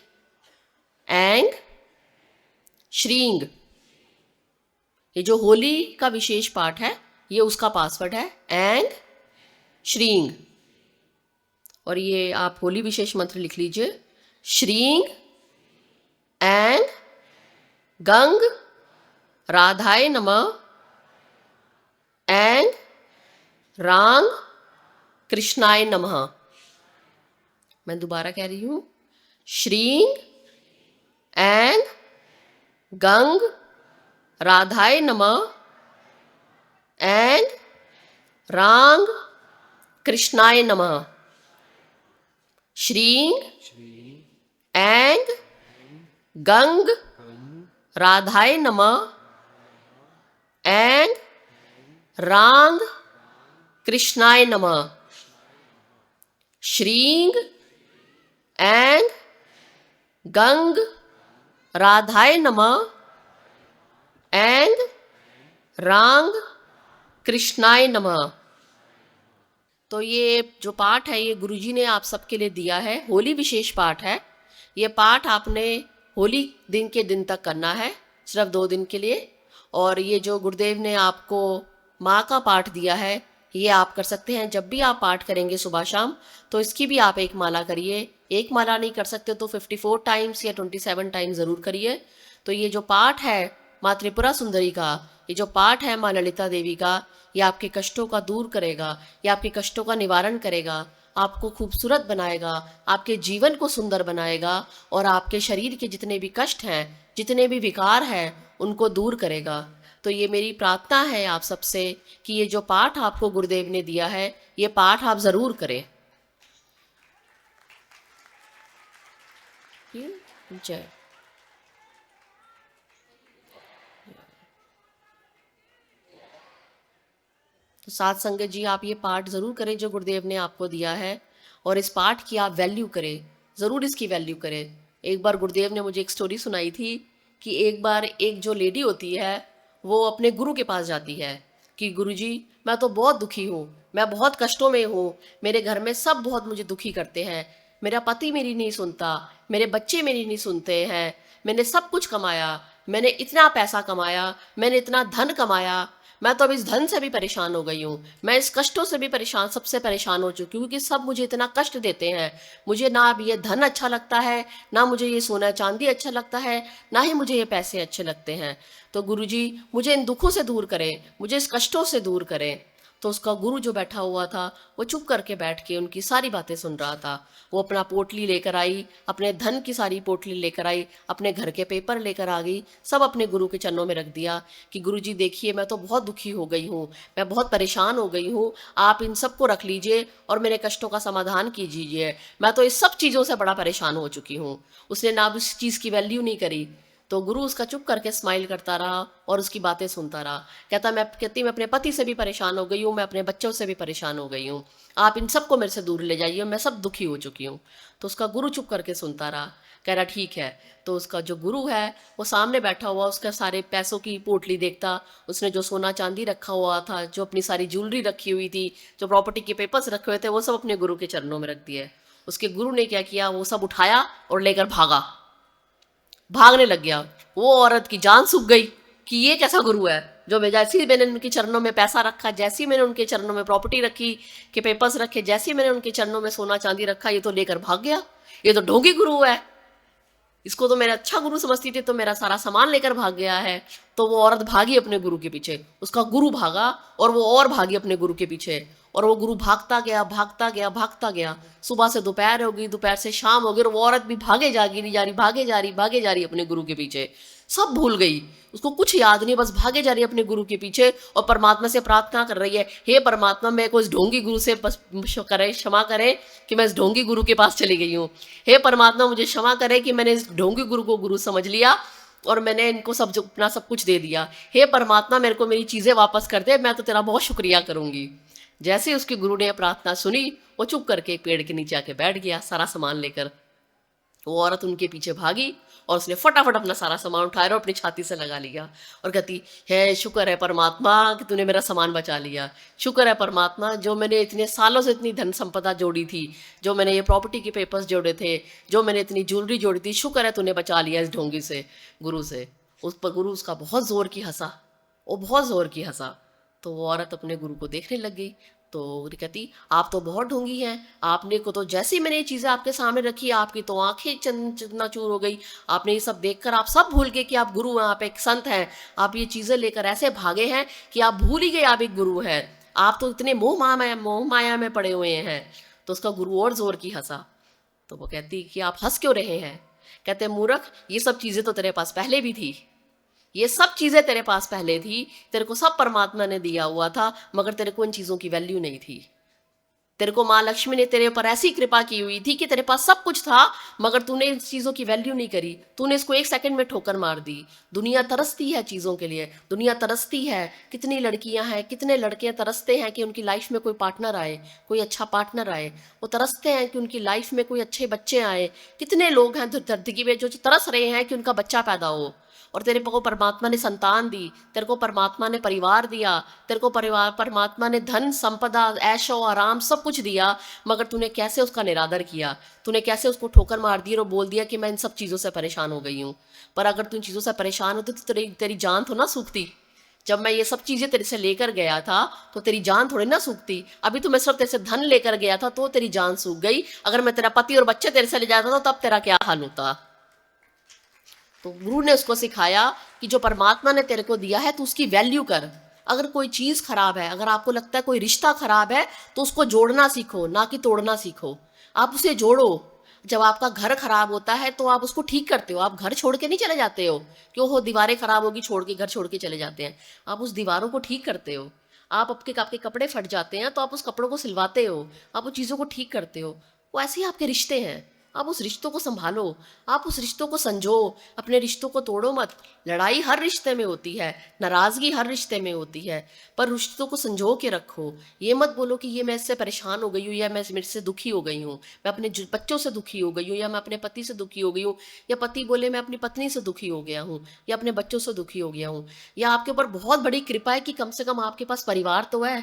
एंग श्रींग। ये जो होली का विशेष पाठ है ये उसका पासवर्ड है, एंग श्रींग। और ये आप होली विशेष मंत्र लिख लीजिए, श्रींग एंग गंग राधाय नमः एंग रांग कृष्णाय नमः। मैं दोबारा कह रही हूँ, श्रींग एंग गंग राधाय नमः एंग रांग कृष्णाय नमः। श्रींग एंग गंग राधाय नमः एंग रांग कृष्णाय नमः। श्रींग एंग गंग राधाय नमः एंग रांग कृष्णाय नमः। तो ये जो पाठ है ये गुरुजी ने आप सबके लिए दिया है, होली विशेष पाठ है। ये पाठ आपने होली दिन के दिन तक करना है, सिर्फ 2 दिन के लिए। और ये जो गुरुदेव ने आपको माँ का पाठ दिया है ये आप कर सकते हैं जब भी आप पाठ करेंगे सुबह शाम, तो इसकी भी आप एक माला करिए। एक माला नहीं कर सकते तो 54 टाइम्स या 27 टाइम्स ज़रूर करिए। तो ये जो पाठ है माँ त्रिपुरा सुंदरी का, ये जो पाठ है माँ ललिता देवी का, ये आपके कष्टों का दूर करेगा, ये आपके कष्टों का निवारण करेगा, आपको खूबसूरत बनाएगा, आपके जीवन को सुंदर बनाएगा और आपके शरीर के जितने भी कष्ट हैं, जितने भी विकार हैं, उनको दूर करेगा। तो ये मेरी प्रार्थना है आप सबसे कि ये जो पाठ आपको गुरुदेव ने दिया है ये पाठ आप ज़रूर करें। जय। तो साथ संगत जी आप ये पाठ ज़रूर करें जो गुरुदेव ने आपको दिया है, और इस पाठ की आप वैल्यू करें, ज़रूर इसकी वैल्यू करें। एक बार गुरुदेव ने मुझे एक स्टोरी सुनाई थी कि एक बार एक जो लेडी होती है वो अपने गुरु के पास जाती है कि गुरुजी मैं तो बहुत दुखी हूँ, मैं बहुत कष्टों में हूँ, मेरे घर में सब बहुत मुझे दुखी करते हैं, मेरा पति मेरी नहीं सुनता, मेरे बच्चे मेरी नहीं सुनते हैं, मैंने सब कुछ कमाया, मैंने इतना पैसा कमाया, मैंने इतना धन कमाया, मैं तो अब इस धन से भी परेशान हो गई हूँ, मैं इस कष्टों से भी परेशान, सबसे परेशान हो चुकी हूँ क्योंकि सब मुझे इतना कष्ट देते हैं। मुझे ना अब ये धन अच्छा लगता है, ना मुझे ये सोना चांदी अच्छा लगता है, ना ही मुझे ये पैसे अच्छे लगते हैं। तो गुरुजी मुझे इन दुखों से दूर करें, मुझे इस कष्टों से दूर करें। तो उसका गुरु जो बैठा हुआ था वो चुप करके बैठ के उनकी सारी बातें सुन रहा था। वो अपना पोटली लेकर आई, अपने धन की सारी पोटली लेकर आई, अपने घर के पेपर लेकर आ गई, सब अपने गुरु के चरणों में रख दिया कि गुरुजी देखिए मैं तो बहुत दुखी हो गई हूँ, मैं बहुत परेशान हो गई हूँ, आप इन सबको रख लीजिए और मेरे कष्टों का समाधान कीजिए, मैं तो इस सब चीज़ों से बड़ा परेशान हो चुकी हूँ। उसने ना उस चीज़ की वैल्यू नहीं करी। तो गुरु उसका चुप करके स्माइल करता रहा और उसकी बातें सुनता रहा। कहती मैं अपने पति से भी परेशान हो गई हूँ, मैं अपने बच्चों से भी परेशान हो गई हूँ, आप इन सबको मेरे से दूर ले जाइए, मैं सब दुखी हो चुकी हूँ। तो उसका गुरु चुप करके सुनता रहा, कह रहा ठीक है। तो उसका जो गुरु है वो सामने बैठा हुआ उसका सारे पैसों की पोटली देखता, उसने जो सोना चांदी रखा हुआ था, जो अपनी सारी ज्वेलरी रखी हुई थी, जो प्रॉपर्टी के पेपर्स रखे हुए थे, वो सब अपने गुरु के चरणों में रख दिए। उसके गुरु ने क्या किया, वो सब उठाया और लेकर भागने लग गया। वो औरत की जान सूख गई कि ये कैसा गुरु है जो मैं जैसे ही मैंने उनके चरणों में पैसा रखा, जैसे ही मैंने उनके चरणों में प्रॉपर्टी रखी के पेपर्स रखे, जैसे ही मैंने उनके चरणों में सोना चांदी रखा, ये तो लेकर भाग गया, ये तो ढोंगी गुरु है, इसको तो मेरा अच्छा गुरु समझती थी तो मेरा सारा सामान लेकर भाग गया है। तो वो औरत भागी अपने गुरु के पीछे, उसका गुरु भागा और वो और भागी अपने गुरु के पीछे, और वो गुरु भागता गया। सुबह से दोपहर हो गई, दोपहर से शाम हो गई, और वो औरत भी भागे जा रही अपने गुरु के पीछे। सब भूल गई, उसको कुछ याद नहीं, बस भागे जा रही है अपने गुरु के पीछे और परमात्मा से प्रार्थना कर रही है, हे परमात्मा मेरे को इस ढोंगी गुरु से क्षमा करे कि मैं इस ढोंगी गुरु के पास चली गई हूँ। हे परमात्मा मुझे क्षमा करे कि मैंने इस ढोंगी गुरु को गुरु समझ लिया और मैंने इनको अपना सब कुछ दे दिया। हे परमात्मा मेरे को मेरी चीज़ें वापस कर दे, मैं तो तेरा बहुत शुक्रिया करूँगी। जैसे ही उसके गुरु ने प्रार्थना सुनी, वो चुप करके एक पेड़ के नीचे आके बैठ गया सारा सामान लेकर। वो औरत उनके पीछे भागी और उसने फटाफट अपना सारा सामान उठाया और अपनी छाती से लगा लिया और कहती है, शुक्र है परमात्मा कि तूने मेरा सामान बचा लिया, शुक्र है परमात्मा जो मैंने इतने सालों से इतनी धन संपदा जोड़ी थी, जो मैंने ये प्रॉपर्टी के पेपर्स जोड़े थे, जो मैंने इतनी ज्वेलरी जोड़ी थी, शुक्र है तूने बचा लिया इस ढोंगी से, गुरु से। उस पर गुरु उसका बहुत ज़ोर की हंसा, वो बहुत ज़ोर की हंसा। तो वो औरत अपने गुरु को देखने लग गई। तो कहती आप तो बहुत ढोंगी हैं, आपने को तो जैसे ही मैंने ये चीज़ें आपके सामने रखी आपकी तो आंखें चकनाचूर हो गई, आपने ये सब देखकर आप सब भूल गए कि आप गुरु हैं, आप एक संत हैं, आप ये चीज़ें लेकर ऐसे भागे हैं कि आप भूल ही गए आप एक गुरु हैं, आप तो इतने मोह माया में पड़े हुए हैं। तो उसका गुरु और जोर की हंसा। तो वो कहती कि आप हंस क्यों रहे हैं? कहते मूर्ख, ये सब चीज़ें तो तेरे पास पहले भी थी, ये सब चीज़ें तेरे पास पहले थी, तेरे को सब परमात्मा ने दिया हुआ था, मगर तेरे को इन चीज़ों की वैल्यू नहीं थी। तेरे को माँ लक्ष्मी ने तेरे ऊपर ऐसी कृपा की हुई थी कि तेरे पास सब कुछ था, मगर तूने इन चीज़ों की वैल्यू नहीं करी, तूने इसको एक सेकंड में ठोकर मार दी। दुनिया तरसती है चीज़ों के लिए, दुनिया तरसती है, कितनी लड़कियां हैं, कितने लड़के तरसते हैं कि उनकी लाइफ में कोई पार्टनर आए, कोई अच्छा पार्टनर आए, वो तरसते हैं कि उनकी लाइफ में कोई अच्छे बच्चे आए। कितने लोग हैं धरती में जो तरस रहे हैं कि उनका बच्चा पैदा हो, और तेरे को परमात्मा ने संतान दी, तेरे को परमात्मा ने परिवार दिया, तेरे को परमात्मा ने धन संपदा ऐशो आराम सब कुछ दिया, मगर तूने कैसे उसका निरादर किया, तूने कैसे उसको ठोकर मार दी और बोल दिया कि मैं इन सब चीज़ों से परेशान हो गई हूँ। पर अगर तू इन चीज़ों से परेशान होती तो तेरी जान तो ना सूखती। जब मैं ये सब चीज़ें तेरे से लेकर गया था तो तेरी जान थोड़ी ना सूखती। अभी तो मैं सिर्फ तेरे से धन लेकर गया था तो तेरी जान सूख गई, अगर मैं तेरा पति और बच्चे तेरे से ले जाता तो तब तेरा क्या हाल होता। तो गुरु ने उसको सिखाया कि जो परमात्मा ने तेरे को दिया है तो उसकी वैल्यू कर। अगर कोई चीज़ खराब है, अगर आपको लगता है कोई रिश्ता खराब है तो उसको जोड़ना सीखो, ना कि तोड़ना सीखो। आप उसे जोड़ो। जब आपका घर खराब होता है तो आप उसको ठीक करते हो, आप घर छोड़ के नहीं चले जाते हो, क्यों हो दीवारें खराब होगी छोड़ के घर छोड़ के चले जाते हैं, आप उस दीवारों को ठीक करते हो। आप आपके कपड़े फट जाते हैं तो आप उस कपड़ों को सिलवाते हो, आप उस चीज़ों को ठीक करते हो। वो ऐसे ही आपके रिश्ते हैं, आप उस रिश्तों को संभालो, आप उस रिश्तों को संजो, अपने रिश्तों को तोड़ो मत। लड़ाई हर रिश्ते में होती है, नाराज़गी हर रिश्ते में होती है, पर रिश्तों को संजो के रखो। ये मत बोलो कि ये मैं इससे परेशान हो गई हूँ, या मैं मेरे से दुखी हो गई हूँ, मैं अपने बच्चों से दुखी हो गई हूँ, या मैं अपने पति से दुखी हो गई हूँ, या पति बोले मैं अपनी पत्नी से दुखी हो गया हूँ, या अपने बच्चों से दुखी हो गया हूँ। या आपके ऊपर बहुत बड़ी कृपा है कि कम से कम आपके पास परिवार तो है।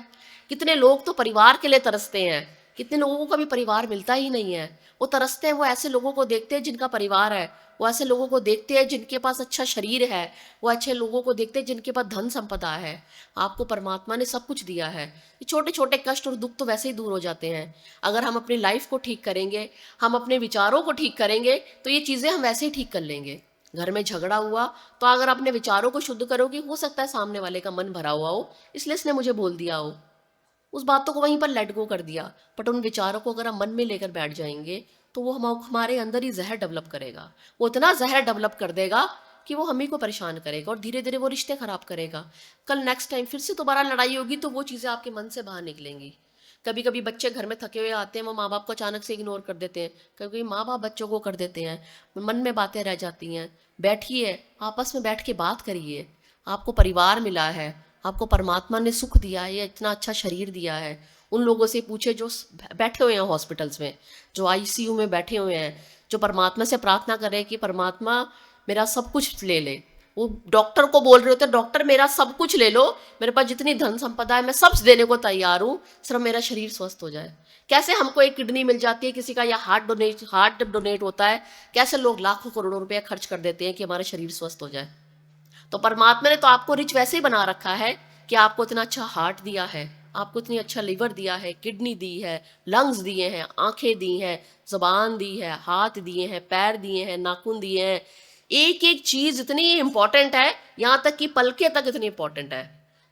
कितने लोग तो परिवार के लिए तरसते हैं, कितने लोगों को कभी परिवार मिलता ही नहीं है। वो तरसते हैं, वो ऐसे लोगों को देखते हैं जिनका परिवार है, वो ऐसे लोगों को देखते हैं जिनके पास अच्छा शरीर है, वो अच्छे लोगों को देखते हैं जिनके पास धन संपदा है। आपको परमात्मा ने सब कुछ दिया है। ये छोटे छोटे कष्ट और दुख तो वैसे ही दूर हो जाते हैं। अगर हम अपनी लाइफ को ठीक करेंगे, हम अपने विचारों को ठीक करेंगे तो ये चीज़ें हम वैसे ही ठीक कर लेंगे। घर में झगड़ा हुआ तो अगर अपने विचारों को शुद्ध करोगे, हो सकता है सामने वाले का मन भरा हुआ हो, इसलिए इसने मुझे बोल दिया हो, उस बातों को वहीं पर लेट गो कर दिया, बट उन विचारों को अगर हम मन में लेकर बैठ जाएंगे तो वो हमारे अंदर ही जहर डेवलप करेगा। वो इतना जहर डेवलप कर देगा कि वो हम ही को परेशान करेगा और धीरे धीरे वो रिश्ते खराब करेगा। कल नेक्स्ट टाइम फिर से दोबारा लड़ाई होगी तो वो चीज़ें आपके मन से बाहर निकलेंगी। कभी कभी बच्चे घर में थके हुए आते हैं, वो माँ बाप को अचानक से इग्नोर कर देते हैं, कभी माँ बाप बच्चों को कर देते हैं, मन में बातें रह जाती हैं। बैठिए, आपस में बैठ के बात करिए। आपको परिवार मिला है, आपको परमात्मा ने सुख दिया है, ये इतना अच्छा शरीर दिया है। उन लोगों से पूछे जो बैठे हुए हैं हॉस्पिटल्स में, जो आईसीयू में बैठे हुए हैं, जो परमात्मा से प्रार्थना कर रहे हैं कि परमात्मा मेरा सब कुछ ले ले। वो डॉक्टर को बोल रहे होते हैं, डॉक्टर मेरा सब कुछ ले लो, मेरे पास जितनी धन संपदा है मैं सब देने को तैयार हूँ, सिर्फ मेरा शरीर स्वस्थ हो जाए। कैसे हमको एक किडनी मिल जाती है किसी का, या हार्ट डोनेट होता है, कैसे लोग लाखों करोड़ों रुपया खर्च कर देते हैं कि हमारा शरीर स्वस्थ हो जाए। तो परमात्मा ने तो आपको रिच वैसे ही बना रखा है कि आपको इतना अच्छा हार्ट दिया है, आपको इतनी अच्छा लिवर दिया है, किडनी दी है, लंग्स दिए हैं, आंखें दी हैं, जुबान दी है, हाथ दिए हैं, पैर दिए हैं, नाखून दिए हैं। एक एक चीज़ इतनी इंपॉर्टेंट है, यहाँ तक कि पलके तक इतनी इंपॉर्टेंट है।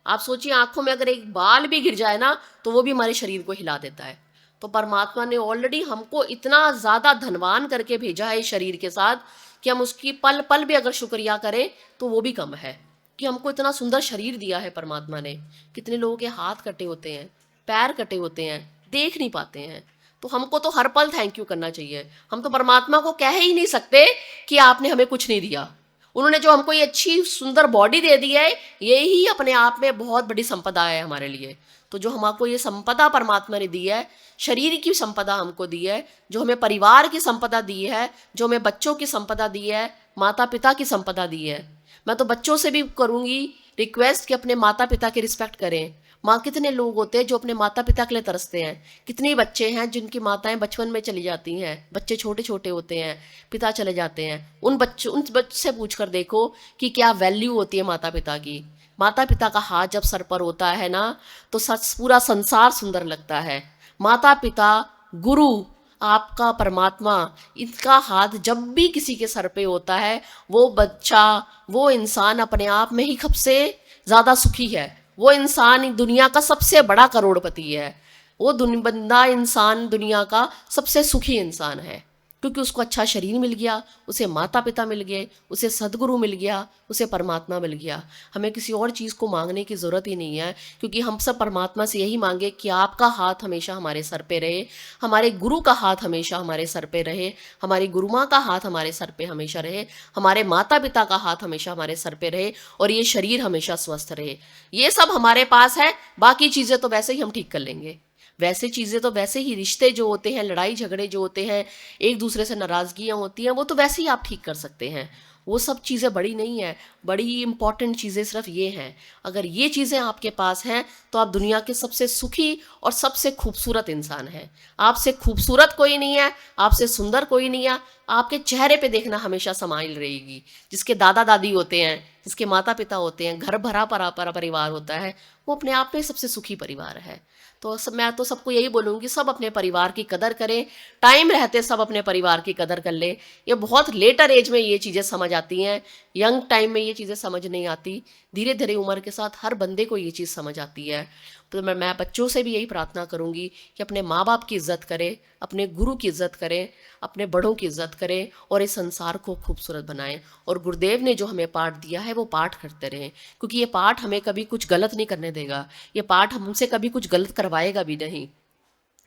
आप सोचिए, आंखों में अगर एक बाल भी गिर जाए ना तो वो भी हमारे शरीर को हिला देता है। तो परमात्मा ने ऑलरेडी हमको इतना ज़्यादा धनवान करके भेजा है इस शरीर के साथ कि हम उसकी पल पल भी अगर शुक्रिया करें तो वो भी कम है कि हमको इतना सुंदर शरीर दिया है परमात्मा ने। कितने लोगों के हाथ कटे होते हैं, पैर कटे होते हैं, देख नहीं पाते हैं। तो हमको तो हर पल थैंक यू करना चाहिए। हम तो परमात्मा को कह ही नहीं सकते कि आपने हमें कुछ नहीं दिया। उन्होंने जो हमको ये अच्छी सुंदर बॉडी दे दी है, ये ही अपने आप में बहुत बड़ी संपदा है हमारे लिए। तो जो हमको ये संपदा परमात्मा ने दी है, शरीर की संपदा हमको दी है, जो हमें परिवार की संपदा दी है, जो हमें बच्चों की संपदा दी है, माता पिता की संपदा दी है। मैं तो बच्चों से भी करूँगी रिक्वेस्ट कि अपने माता पिता की रिस्पेक्ट करें। माँ, कितने लोग होते हैं जो अपने माता पिता के लिए तरसते हैं। कितने बच्चे हैं जिनकी माताएं बचपन में चली जाती हैं, बच्चे छोटे छोटे होते हैं, पिता चले जाते हैं। उन बच्चों से पूछ कर देखो कि क्या वैल्यू होती है माता पिता की। माता पिता का हाथ जब सर पर होता है ना तो सच पूरा संसार सुंदर लगता है। माता पिता, गुरु, आपका परमात्मा, इनका हाथ जब भी किसी के सर पे होता है, वो बच्चा, वो इंसान अपने आप में ही सबसे ज़्यादा सुखी है। वो इंसान दुनिया का सबसे बड़ा करोड़पति है। वो बंदा इंसान दुनिया का सबसे सुखी इंसान है, क्योंकि उसको अच्छा शरीर मिल गया, उसे माता पिता मिल गए, उसे सद्गुरु मिल गया, उसे परमात्मा मिल गया। हमें किसी और चीज़ को मांगने की ज़रूरत ही नहीं है, क्योंकि हम सब परमात्मा से यही मांगे कि आपका हाथ हमेशा हमारे सर पे रहे, हमारे गुरु का हाथ हमेशा हमारे सर पे रहे, हमारी गुरु माँ का हाथ हमारे सर पे हमेशा रहे, हमारे माता पिता का हाथ हमेशा हमारे सर पे रहे, और ये शरीर हमेशा स्वस्थ रहे। ये सब हमारे पास है, बाकी चीज़ें तो वैसे ही हम ठीक कर लेंगे। वैसे चीज़ें तो वैसे ही, रिश्ते जो होते हैं, लड़ाई झगड़े जो होते हैं, एक दूसरे से नाराज़गियाँ होती हैं, वो तो वैसे ही आप ठीक कर सकते हैं। वो सब चीज़ें बड़ी नहीं है। बड़ी इंपॉर्टेंट चीज़ें सिर्फ ये हैं। अगर ये चीज़ें आपके पास हैं तो आप दुनिया के सबसे सुखी और सबसे खूबसूरत इंसान हैं। आपसे खूबसूरत कोई नहीं है, आपसे सुंदर कोई नहीं है। आपके चेहरे पे देखना हमेशा समाइल रहेगी। जिसके दादा दादी होते हैं, जिसके माता पिता होते हैं, घर भरा परिवार होता है, वो अपने आप में सबसे सुखी परिवार है। तो मैं तो सबको यही बोलूँगी, सब अपने परिवार की कदर करें। टाइम रहते सब अपने परिवार की कदर कर लें। ये बहुत लेटर एज में ये चीज़ें समझ आती हैं, यंग टाइम में ये चीज़ें समझ नहीं आती। धीरे धीरे उम्र के साथ हर बंदे को ये चीज़ समझ आती है। तो मैं बच्चों से भी यही प्रार्थना करूँगी कि अपने माँ बाप की इज़्ज़त करें, अपने गुरु की इज़्ज़त करें, अपने बड़ों की इज़्ज़त करें, और इस संसार को खूबसूरत बनाएं। और गुरुदेव ने जो हमें पाठ दिया है वो पाठ करते रहें, क्योंकि ये पाठ हमें कभी कुछ गलत नहीं करने देगा। ये पाठ हमसे कभी कुछ गलत करवाएगा भी नहीं।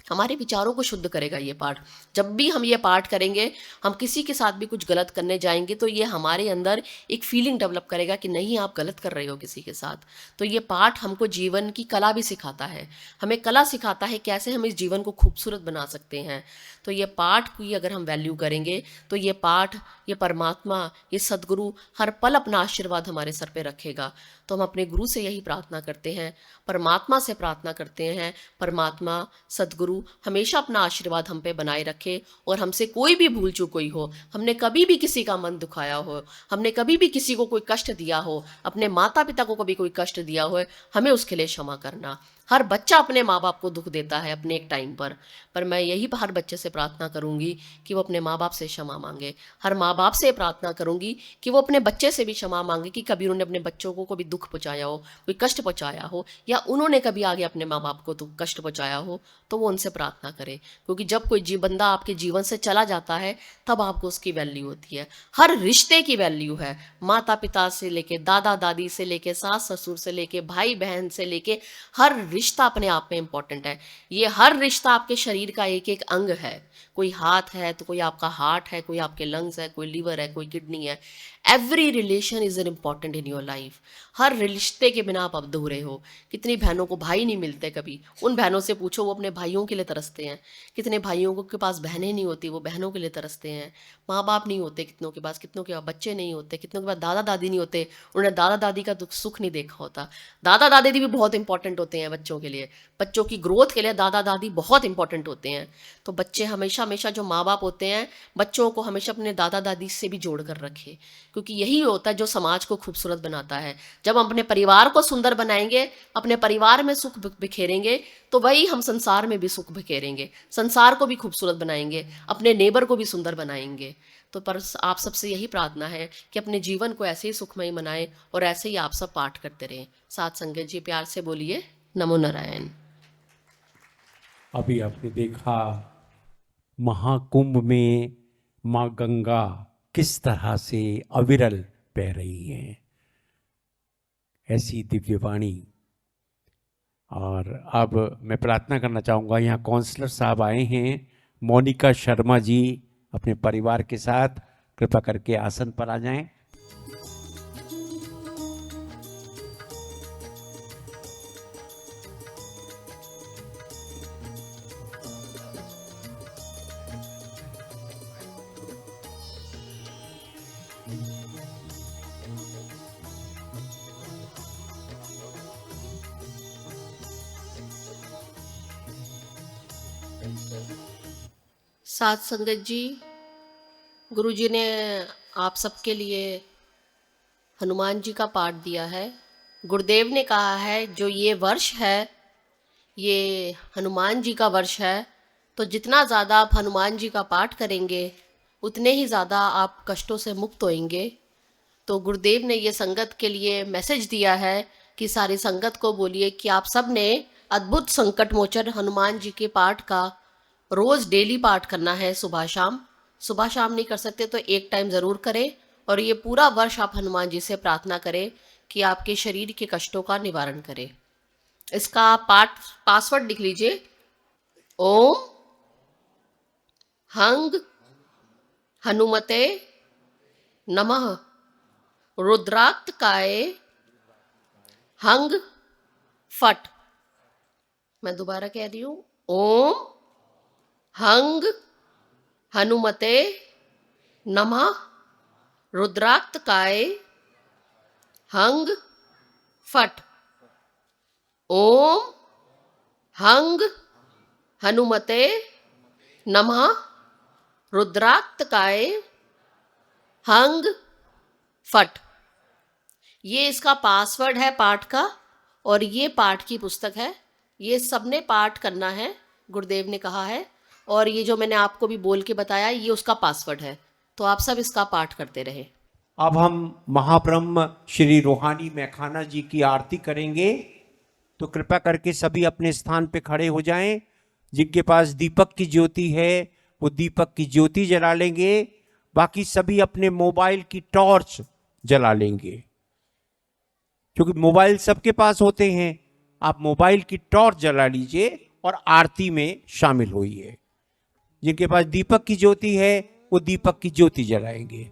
हमारे विचारों को शुद्ध करेगा ये पाठ। जब भी हम ये पाठ करेंगे, हम किसी के साथ भी कुछ गलत करने जाएंगे तो ये हमारे अंदर एक फीलिंग डेवलप करेगा कि नहीं, आप गलत कर रहे हो किसी के साथ। तो ये पाठ हमको जीवन की कला भी सिखाता है, हमें कला सिखाता है कैसे हम इस जीवन को खूबसूरत बना सकते हैं। तो ये पाठ की अगर हम वैल्यू करेंगे तो ये पाठ, ये परमात्मा, ये सद्गुरु हर पल अपना आशीर्वाद हमारे सर पे रखेगा। तो हम अपने गुरु से यही प्रार्थना करते हैं, परमात्मा से प्रार्थना करते हैं, परमात्मा सद्गुरु हमेशा अपना आशीर्वाद हम पे बनाए रखे, और हमसे कोई भी भूल चूक हुई हो, हमने कभी भी किसी का मन दुखाया हो, हमने कभी भी किसी को कोई कष्ट दिया हो, अपने माता पिता को कभी कोई कष्ट दिया हो, हमें उसके लिए क्षमा करना। हर बच्चा अपने माँ बाप को दुख देता है अपने एक टाइम पर मैं यही हर बच्चे से प्रार्थना करूँगी कि वो अपने माँ बाप से क्षमा मांगे। हर माँ बाप से प्रार्थना करूँगी कि वो अपने बच्चे से भी क्षमा मांगे कि कभी उन्होंने अपने बच्चों को कभी दुख पहुँचाया हो, कोई कष्ट पहुँचाया हो, या उन्होंने कभी आगे अपने माँ बाप को कष्ट पहुँचाया हो, तो वो उनसे प्रार्थना करे। क्योंकि जब कोई बंदा आपके जीवन से चला जाता है तब आपको उसकी वैल्यू होती है। हर रिश्ते की वैल्यू है, माता पिता से लेके दादा दादी से लेके सास ससुर से लेके भाई बहन से लेके हर रिश्ता अपने आप में इम्पोर्टेंट है। ये हर रिश्ता आपके शरीर का एक एक अंग है। कोई हाथ है तो कोई आपका हार्ट है, कोई आपके लंग्स है, कोई लीवर है, कोई किडनी है। Every relation is an important in your life. हर रिश्ते के बिना आप अधूरे हो। कितनी बहनों को भाई नहीं मिलते, कभी उन बहनों से पूछो वो अपने भाइयों के लिए तरसते हैं। कितने भाइयों के पास बहनें नहीं होती, वो बहनों के लिए तरसते हैं। माँ बाप नहीं होते कितनों के पास बच्चे नहीं होते, कितनों के पास दादा दादी नहीं होते, उन्होंने दादा दादी का दुख सुख नहीं देखा होता। दादा दादी भी बहुत इंपॉर्टेंट होते हैं बच्चों के लिए, बच्चों की ग्रोथ के लिए दादा दादी बहुत इंपॉर्टेंट होते हैं। तो बच्चे हमेशा हमेशा जो माँ बाप होते हैं बच्चों को हमेशा अपने दादा दादी से भी जोड़ कर रखे, क्योंकि यही होता है जो समाज को खूबसूरत बनाता है। जब हम अपने परिवार को सुंदर बनाएंगे, अपने परिवार में सुख बिखेरेंगे, तो वही हम संसार में भी सुख बिखेरेंगे, संसार को भी खूबसूरत बनाएंगे, अपने नेबर को भी सुंदर बनाएंगे। तो पर आप सबसे यही प्रार्थना है कि अपने जीवन को ऐसे ही सुखमय बनाएं और ऐसे ही आप सब पाठ करते रहें। साथ संगत जी प्यार से बोलिए नमो नारायण। अभी आपने देखा महाकुंभ में माँ गंगा किस तरह से अविरल बह रही हैं, ऐसी दिव्य वाणी। और अब मैं प्रार्थना करना चाहूँगा, यहाँ काउंसलर साहब आए हैं, मोनिका शर्मा जी अपने परिवार के साथ कृपा करके आसन पर आ जाएं। साथ संगत जी, गुरु जी ने आप सबके लिए हनुमान जी का पाठ दिया है। गुरुदेव ने कहा है जो ये वर्ष है ये हनुमान जी का वर्ष है, तो जितना ज़्यादा आप हनुमान जी का पाठ करेंगे उतने ही ज़्यादा आप कष्टों से मुक्त होएंगे। तो गुरुदेव ने ये संगत के लिए मैसेज दिया है कि सारी संगत को बोलिए कि आप सब ने अद्भुत संकट मोचन हनुमान जी के पाठ का रोज़ डेली पाठ करना है। सुबह शाम नहीं कर सकते तो एक टाइम ज़रूर करें, और ये पूरा वर्ष आप हनुमान जी से प्रार्थना करें कि आपके शरीर के कष्टों का निवारण करें। इसका पासवर्ड लिख लीजिए, ओम हंग हनुमते नमः रुद्राक्तकाय हंग फट। मैं दोबारा कह रही हूँ, ओम हंग हनुमते नमः रुद्राक्तकाय हंग फट। ओम हंग हनुमते नमः रुद्राक्तकाय हंग फट। ये इसका पासवर्ड है पाठ का, और ये पाठ की पुस्तक है। ये सबने पाठ करना है, गुरुदेव ने कहा है। और ये जो मैंने आपको भी बोल के बताया ये उसका पासवर्ड है, तो आप सब इसका पाठ करते रहे। अब हम महाब्रह्म श्री रूहानी मैखाना जी की आरती करेंगे, तो कृपा करके सभी अपने स्थान पे खड़े हो जाएं। जिनके पास दीपक की ज्योति है वो दीपक की ज्योति जला लेंगे, बाकी सभी अपने मोबाइल की टॉर्च जला लेंगे, क्योंकि मोबाइल सबके पास होते हैं। आप मोबाइल की टॉर्च जला लीजिए और आरती में शामिल होइए। जिनके पास दीपक की ज्योति है वो दीपक की ज्योति जलाएंगे।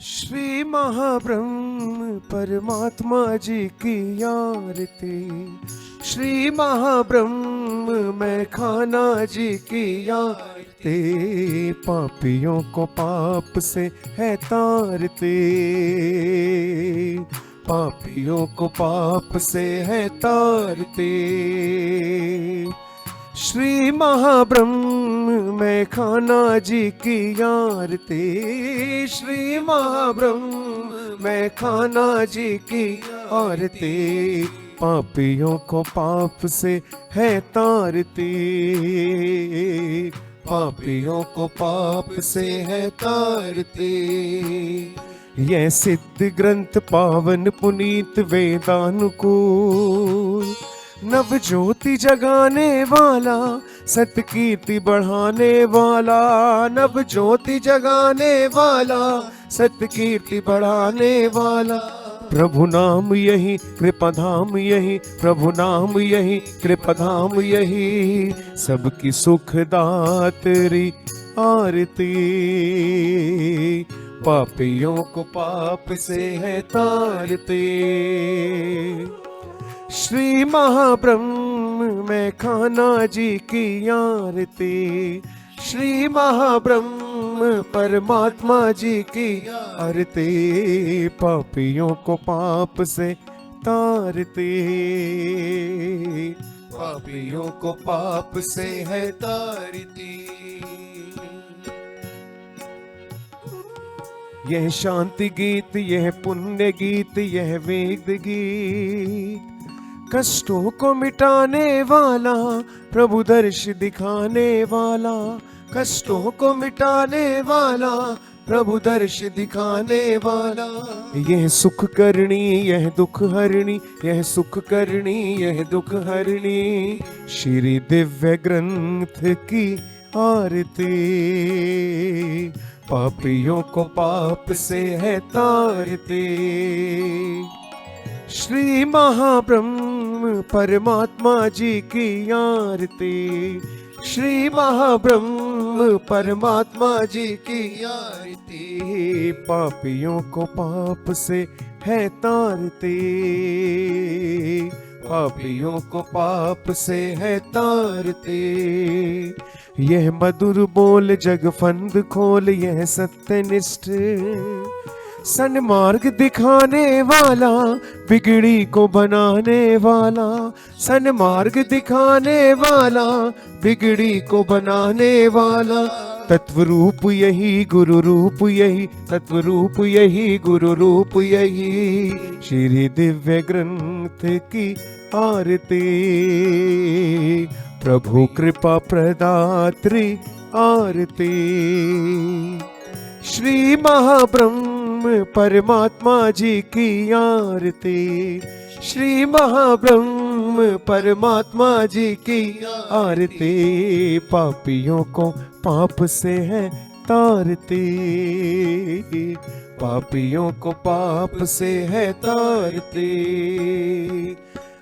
श्री महाब्रह्म परमात्मा जी की आरती, श्री महाब्रह्म मैखाना जी की आरती, पापियों को पाप से है तारती, पापियों को पाप से है तारते। श्री महाब्रह्म मैखाना जी की आरती, श्री महाब्रह्म मैखाना जी की आरती, पापियों को पाप से है तारती, पापियों को पाप से है तारती। यह सिद्ध ग्रंथ पावन पुनीत वेदानुकूल, नव ज्योति जगाने वाला, सतकीर्ति बढ़ाने वाला, नव ज्योति जगाने वाला, सतकीर्ति बढ़ाने वाला। प्रभु नाम यही कृपा धाम यही, प्रभु नाम यही कृपा धाम यही, सबकी सुखदात्री आरती, पापियों को पाप से है तारते। श्री महाब्रह्म मैखाना जी की आरती, श्री महाब्रह्म परमात्मा जी की आरती, पापियों को पाप से तारते, पापियों को पाप से है तारती। यह शांति गीत, यह पुण्य गीत, यह वेद गीत, कष्टों को मिटाने वाला, प्रभु दर्श दिखाने वाला, कष्टों को मिटाने वाला, प्रभु दर्श दिखाने वाला। यह सुख करनी, यह दुख हरणी, यह सुख करनी, यह दुख हरणी, श्री दिव्य ग्रंथ की आरती, पापियों को पाप से है तारते। श्री महाब्रह्म परमात्मा जी की आरती, श्री महाब्रह्म परमात्मा जी की आरती, पापियों को पाप से है तारते, पापियों को पाप से है तारते। यह मधुर बोल जग फंद खोल, यह सत्यनिष्ठ सन्मार्ग दिखाने वाला, बिगड़ी को बनाने वाला, सन्मार्ग दिखाने वाला, बिगड़ी को बनाने वाला। तत्व रूप यही, गुरु रूप यही, तत्व रूप यही, गुरु रूप यही, श्री दिव्य ग्रंथ की आरती, प्रभु कृपा प्रदात्री आरती। श्री महाब्रह्म परमात्मा जी की आरती, श्री महाब्रह्म परमात्मा जी की आरती, पापियों को पाप से है तारती, पापियों को पाप से है तारती।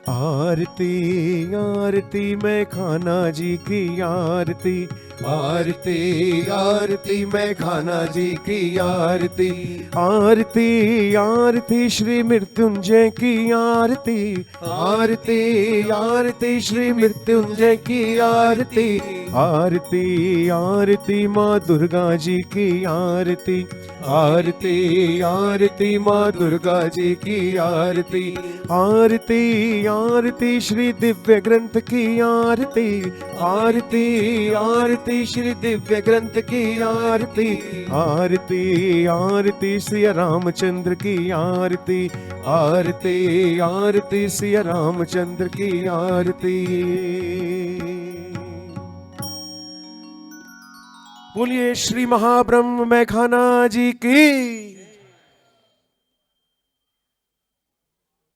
आरती आरती मैखाना जी की आरती, आरती आरती मैखाना जी की आरती, आरती आरती श्री मृत्युंजय की आरती, आरती आरती श्री मृत्युंजय की आरती, आरती आरती माँ दुर्गा जी की आरती, आरती आरती माँ दुर्गा जी की आरती, आरती आरती श्री दिव्य ग्रंथ की आरती, आरती आरती श्री दिव्य ग्रंथ की आरती, आरती आरती श्री रामचंद्र की आरती, आरती आरती श्री रामचंद्र की आरती। बोलिए श्री महाब्रह्म मैखाना जी की।